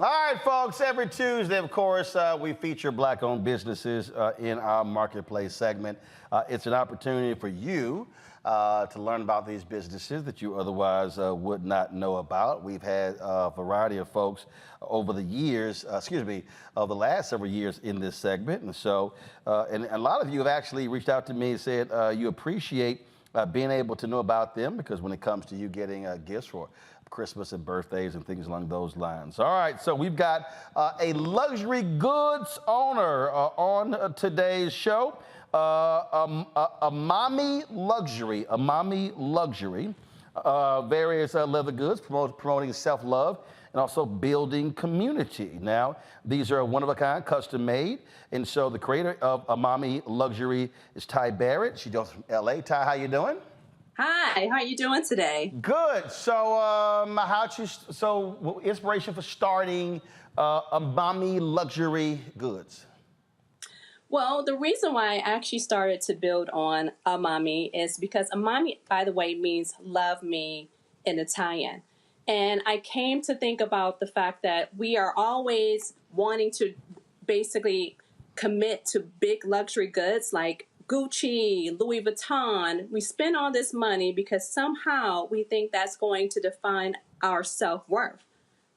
All right, folks, every Tuesday, of course, we feature Black-owned businesses in our Marketplace segment. It's an opportunity for you to learn about these businesses that you otherwise would not know about. We've had a variety of folks over the years, of the last several years in this segment. And so, and a lot of you have actually reached out to me and said you appreciate being able to know about them, because when it comes to you getting gifts for Christmas and birthdays and things along those lines. All right, so we've got a luxury goods owner on today's show, Amami Luxury. Amami Luxury, various leather goods, promoting self-love and also building community. Now, these are one-of-a-kind, custom-made, and so the creator of Amami Luxury is Ty Barrett. She joins from LA. Ty, how you doing? Hi, how are you doing today? Good. So, inspiration for starting Amami Luxury Goods? Well, the reason why I actually started to build on Amami is because Amami, by the way, means love me in Italian. And I came to think about the fact that we are always wanting to basically commit to big luxury goods like Gucci, Louis Vuitton. We spend all this money because somehow we think that's going to define our self-worth.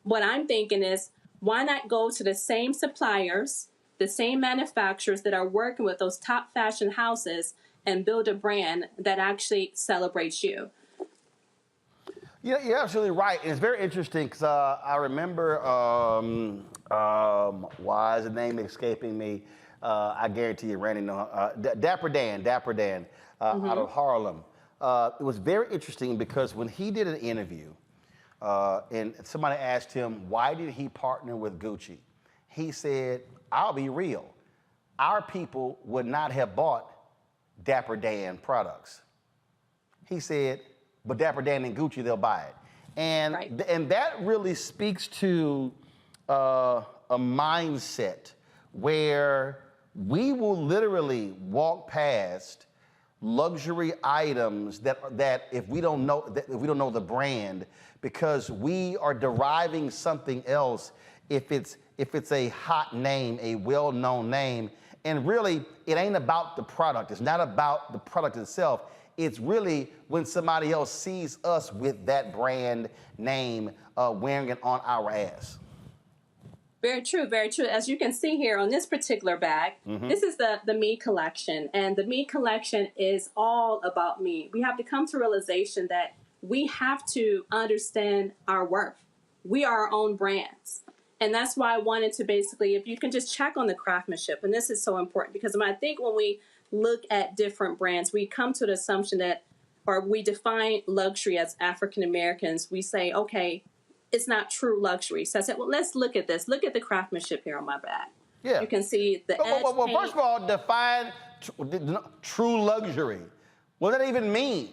What I'm thinking is, why not go to the same suppliers, the same manufacturers that are working with those top fashion houses and build a brand that actually celebrates you? Yeah, you're absolutely right. And it's very interesting because I remember, why is the name escaping me? I guarantee you, Randy, Dapper Dan out of Harlem. It was very interesting because when he did an interview and somebody asked him, why did he partner with Gucci? He said, I'll be real. Our people would not have bought Dapper Dan products. He said, but Dapper Dan and Gucci, they'll buy it. And, and that really speaks to a mindset where we will literally walk past luxury items that if we don't know the brand, because we are deriving something else if it's a hot name, a well-known name. And really, it ain't about the product. It's not about the product itself. It's really when somebody else sees us with that brand name wearing it on our ass. Very true, very true. As you can see here on this particular bag, this is the Me collection. And the Me collection is all about me. We have to come to realization that we have to understand our worth. We are our own brands. And that's why I wanted to basically, if you can just check on the craftsmanship, and this is so important because I think when we look at different brands, we come to the assumption that, or we define luxury as African Americans, we say, okay, it's not true luxury. So I said, well, let's look at this. Look at the craftsmanship here on my bag. Yeah. You can see the edge well, first of all, define true luxury. What does that even mean?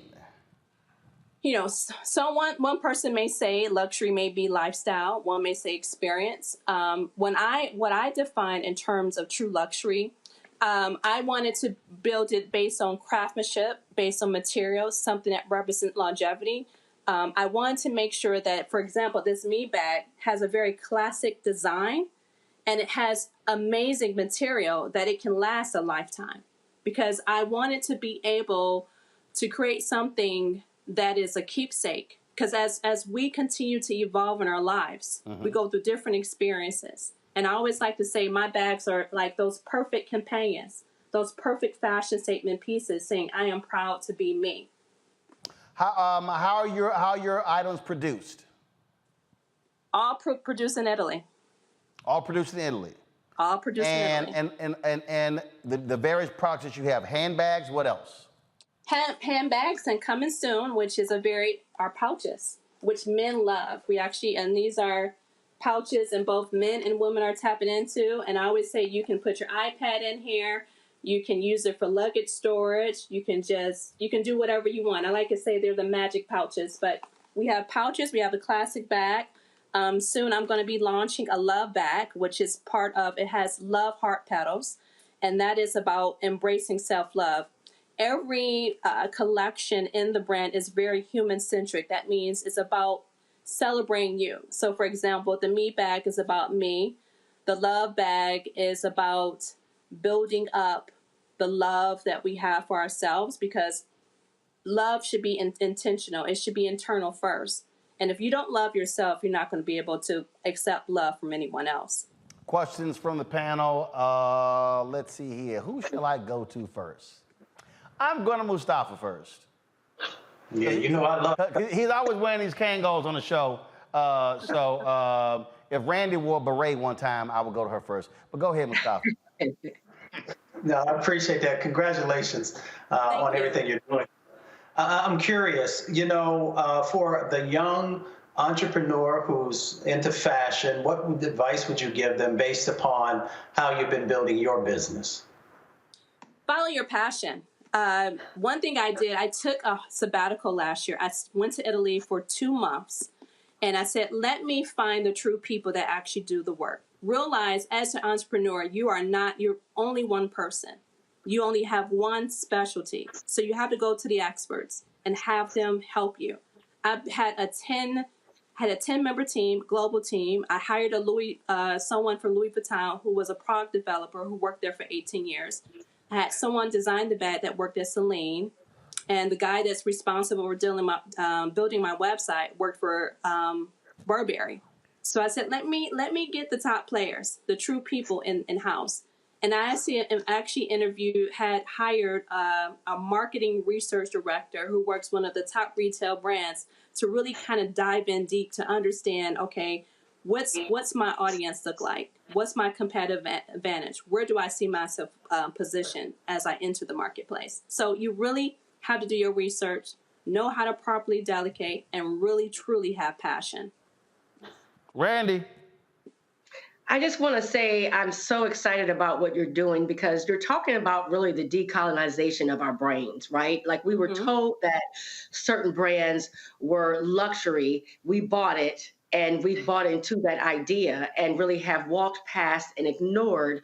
You know, so one person may say luxury may be lifestyle. One may say experience. What I define in terms of true luxury I wanted to build it based on craftsmanship, based on materials, something that represents longevity. I wanted to make sure that, for example, this me bag has a very classic design, and it has amazing material that it can last a lifetime, because I wanted to be able to create something that is a keepsake. Because as we continue to evolve in our lives, we go through different experiences. And I always like to say my bags are like those perfect companions, those perfect fashion statement pieces saying, I am proud to be me. How are your items produced? All produced in Italy. All produced in Italy. All produced in Italy. And the various products that you have, handbags, what else? Handbags, and coming soon, which is our pouches, which men love. And these are pouches and both men and women are tapping into. And I always say you can put your iPad in here. You can use it for luggage storage. You can do whatever you want. I like to say they're the magic pouches, but we have pouches. We have the classic bag. Soon I'm going to be launching a love bag, which is it has love heart petals. And that is about embracing self-love. Every collection in the brand is very human-centric. That means it's about celebrating you. So, for example, the me bag is about me. The love bag is about building up the love that we have for ourselves, because love should be intentional. It should be internal first. And if you don't love yourself, you're not going to be able to accept love from anyone else. Questions from the panel. Let's see here. Who shall I go to first? I'm going to Mustafa first. Yeah, I love He's always wearing these Kangos on the show. So if Randy wore a beret one time, I would go to her first. But go ahead, Mustafa. No, I appreciate that. Congratulations on everything you're doing. I'm curious, for the young entrepreneur who's into fashion, what advice would you give them based upon how you've been building your business? Follow your passion. One thing I did, I took a sabbatical last year. I went to Italy for 2 months, and I said, let me find the true people that actually do the work. Realize as an entrepreneur, you're only one person. You only have one specialty. So you have to go to the experts and have them help you. I had a 10-member team, global team. I hired someone from Louis Vuitton who was a product developer who worked there for 18 years. I had someone design the bag that worked at Celine, and the guy that's responsible for building my website worked for Burberry. So I said, let me get the top players, the true people in-house. And I actually hired a marketing research director who works one of the top retail brands to really kind of dive in deep to understand, okay, what's my audience look like? What's my competitive advantage? Where do I see myself positioned as I enter the marketplace? So you really have to do your research, know how to properly delegate, and really, truly have passion. Randy. I just want to say I'm so excited about what you're doing, because you're talking about really the decolonization of our brains, right? Like we were told that certain brands were luxury. We bought it, and we bought into that idea and really have walked past and ignored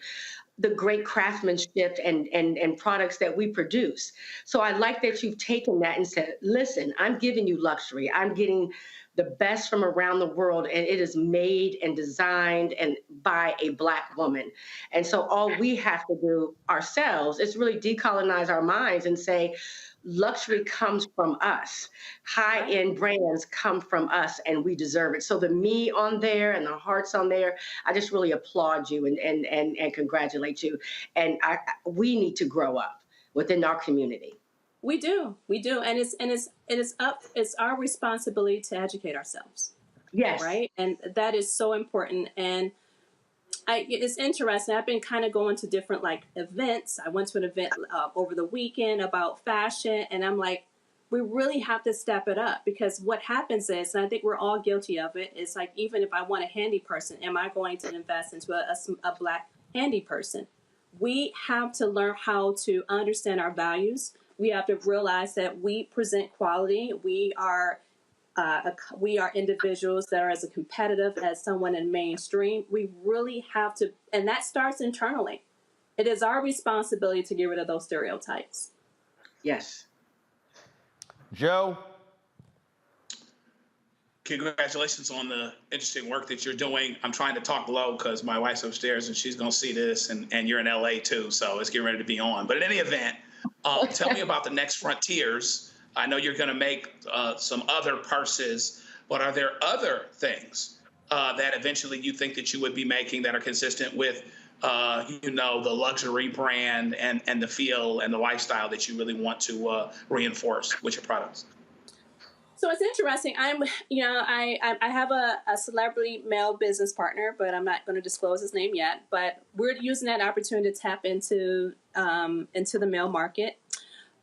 the great craftsmanship and products that we produce. So I like that you've taken that and said, listen, I'm giving you luxury. I'm getting the best from around the world, and it is made and designed and by a Black woman. And so all we have to do ourselves is really decolonize our minds and say, luxury comes from us. High-end brands come from us, and we deserve it. So the me on there and the hearts on there, I just really applaud you and congratulate you. And we need to grow up within our community. We do, and it's our responsibility to educate ourselves. Yes, right, and that is so important. And it's interesting. I've been kind of going to different events. I went to an event over the weekend about fashion, and I'm like, we really have to step it up, because what happens is, and I think we're all guilty of it, is like, even if I want a handy person, am I going to invest into a Black handy person? We have to learn how to understand our values. We have to realize that we present quality. We are individuals that are as competitive as someone in mainstream. We really have to, and that starts internally. It is our responsibility to get rid of those stereotypes. Yes. Joe? Congratulations on the interesting work that you're doing. I'm trying to talk low because my wife's upstairs and she's going to see this, and you're in LA too, so it's getting ready to be on. But in any event, tell me about the next frontiers. I know you're going to make some other purses, but are there other things that eventually you think that you would be making that are consistent with, the luxury brand and the feel and the lifestyle that you really want to reinforce with your products? So it's interesting. I have a celebrity male business partner, but I'm not going to disclose his name yet. But we're using that opportunity to tap into the male market.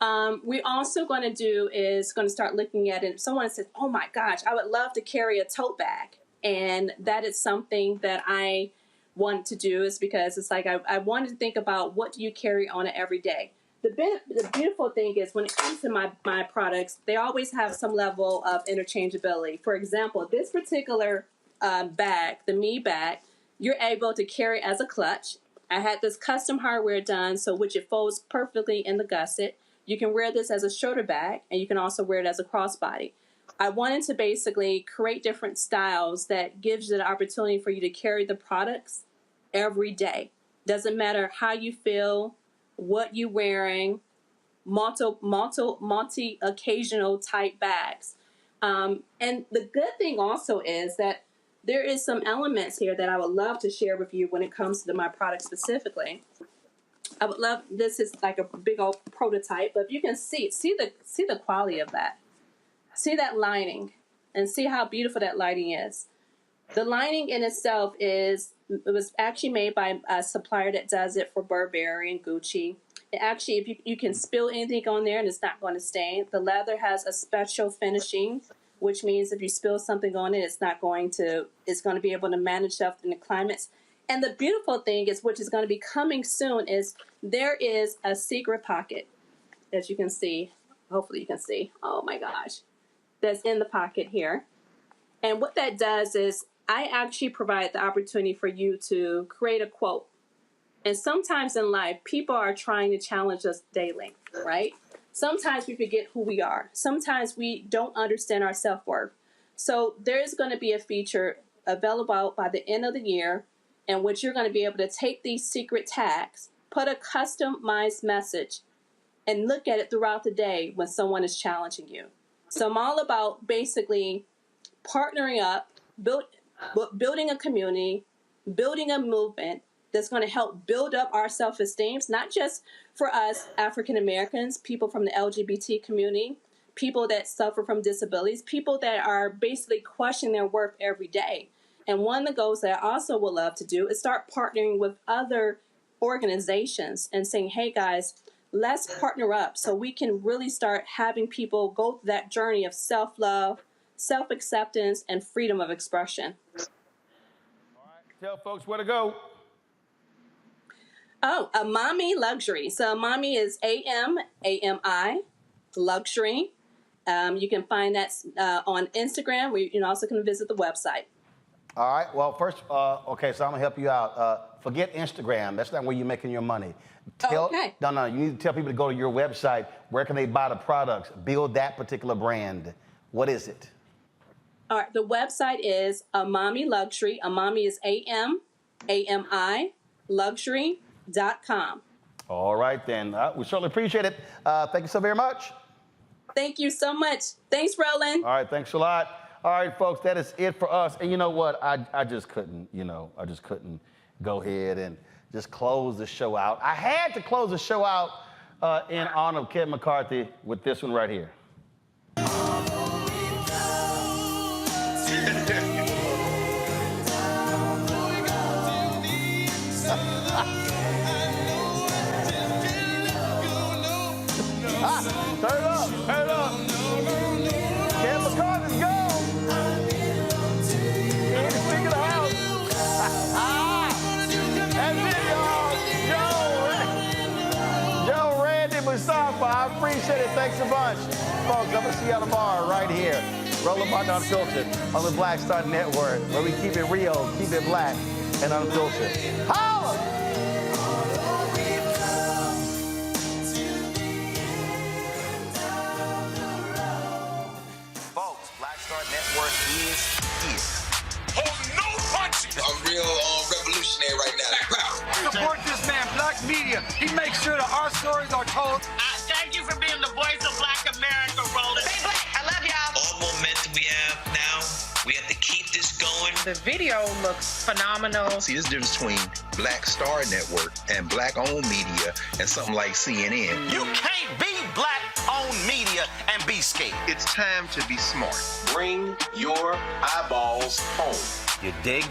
We're also going to start looking at it. If someone says, "Oh my gosh, I would love to carry a tote bag," and that is something that I want to do, is because it's like I wanted to think about what do you carry on it every day. The beautiful thing is when it comes to my products, they always have some level of interchangeability. For example, this particular bag, the Me bag, you're able to carry as a clutch. I had this custom hardware done, which it folds perfectly in the gusset. You can wear this as a shoulder bag, and you can also wear it as a crossbody. I wanted to basically create different styles that gives you the opportunity for you to carry the products every day. Doesn't matter how you feel, what you're wearing, multi-occasional type bags. And the good thing also is that there is some elements here that I would love to share with you when it comes to my product specifically. I would love, this is like a big old prototype, but if you can see the quality of that. See that lining and see how beautiful that lining is. The lining in itself it was actually made by a supplier that does it for Burberry and Gucci. It actually, if you can spill anything on there and it's not going to stain. The leather has a special finishing, which means if you spill something on it, it's going to be able to manage stuff in the climates. And the beautiful thing is, which is going to be coming soon, is there is a secret pocket, as you can see. Hopefully you can see. Oh my gosh. That's in the pocket here. And what that does is I actually provide the opportunity for you to create a quote. And sometimes in life, people are trying to challenge us daily, right? Sometimes we forget who we are. Sometimes we don't understand our self-worth. So there is going to be a feature available by the end of the year in which you're going to be able to take these secret tags, put a customized message, and look at it throughout the day when someone is challenging you. So I'm all about basically partnering up, building a community, building a movement that's going to help build up our self-esteem, not just for us African Americans, people from the LGBT community, people that suffer from disabilities, people that are basically questioning their worth every day. And one of the goals that I also would love to do is start partnering with other organizations and saying, hey guys, let's partner up so we can really start having people go through that journey of self-love, self-acceptance, and freedom of expression. All right, tell folks where to go. Oh, Amami Luxury. So Amami is A-M-A-M-I, Luxury. You can find that on Instagram. You also can visit the website. All right. Well, first, okay, so I'm going to help you out. Forget Instagram. That's not where you're making your money. Okay. No, you need to tell people to go to your website. Where can they buy the products? Build that particular brand. What is it? All right. The website is Amami Luxury. Amami is A-M-A-M-I, luxury.com. All right, then. We certainly appreciate it. Thank you so very much. Thank you so much. Thanks, Roland. All right. Thanks a lot. All right, folks, that is it for us. And you know what? I just couldn't, go ahead and just close the show out. I had to close the show out in honor of Kevin McCarthy with this one right here. Turn it up, turn it up. Kevin McCarthy's gone. He's speaking of the house. That's it, y'all. Joe, Randy, Mustafa, I appreciate it. Thanks a bunch. Folks, I'm going to see y'all tomorrow right here. Roland Martin Unfiltered on the Black Star Network, where we keep it real, keep it black, and unfiltered. Holla! is. Hold no punches. I'm real revolutionary right now. Support this man, Black Media. He makes sure that our stories are told. Thank you for being the voice of Black America, Roland. Stay black. I love y'all. All momentum we have now, we have to keep this going. The video looks phenomenal. See, this difference between Black Star Network and Black-owned media and something like CNN. You can't be Black-owned media and be scared. It's time to be smart. Bring your eyeballs home. You dig?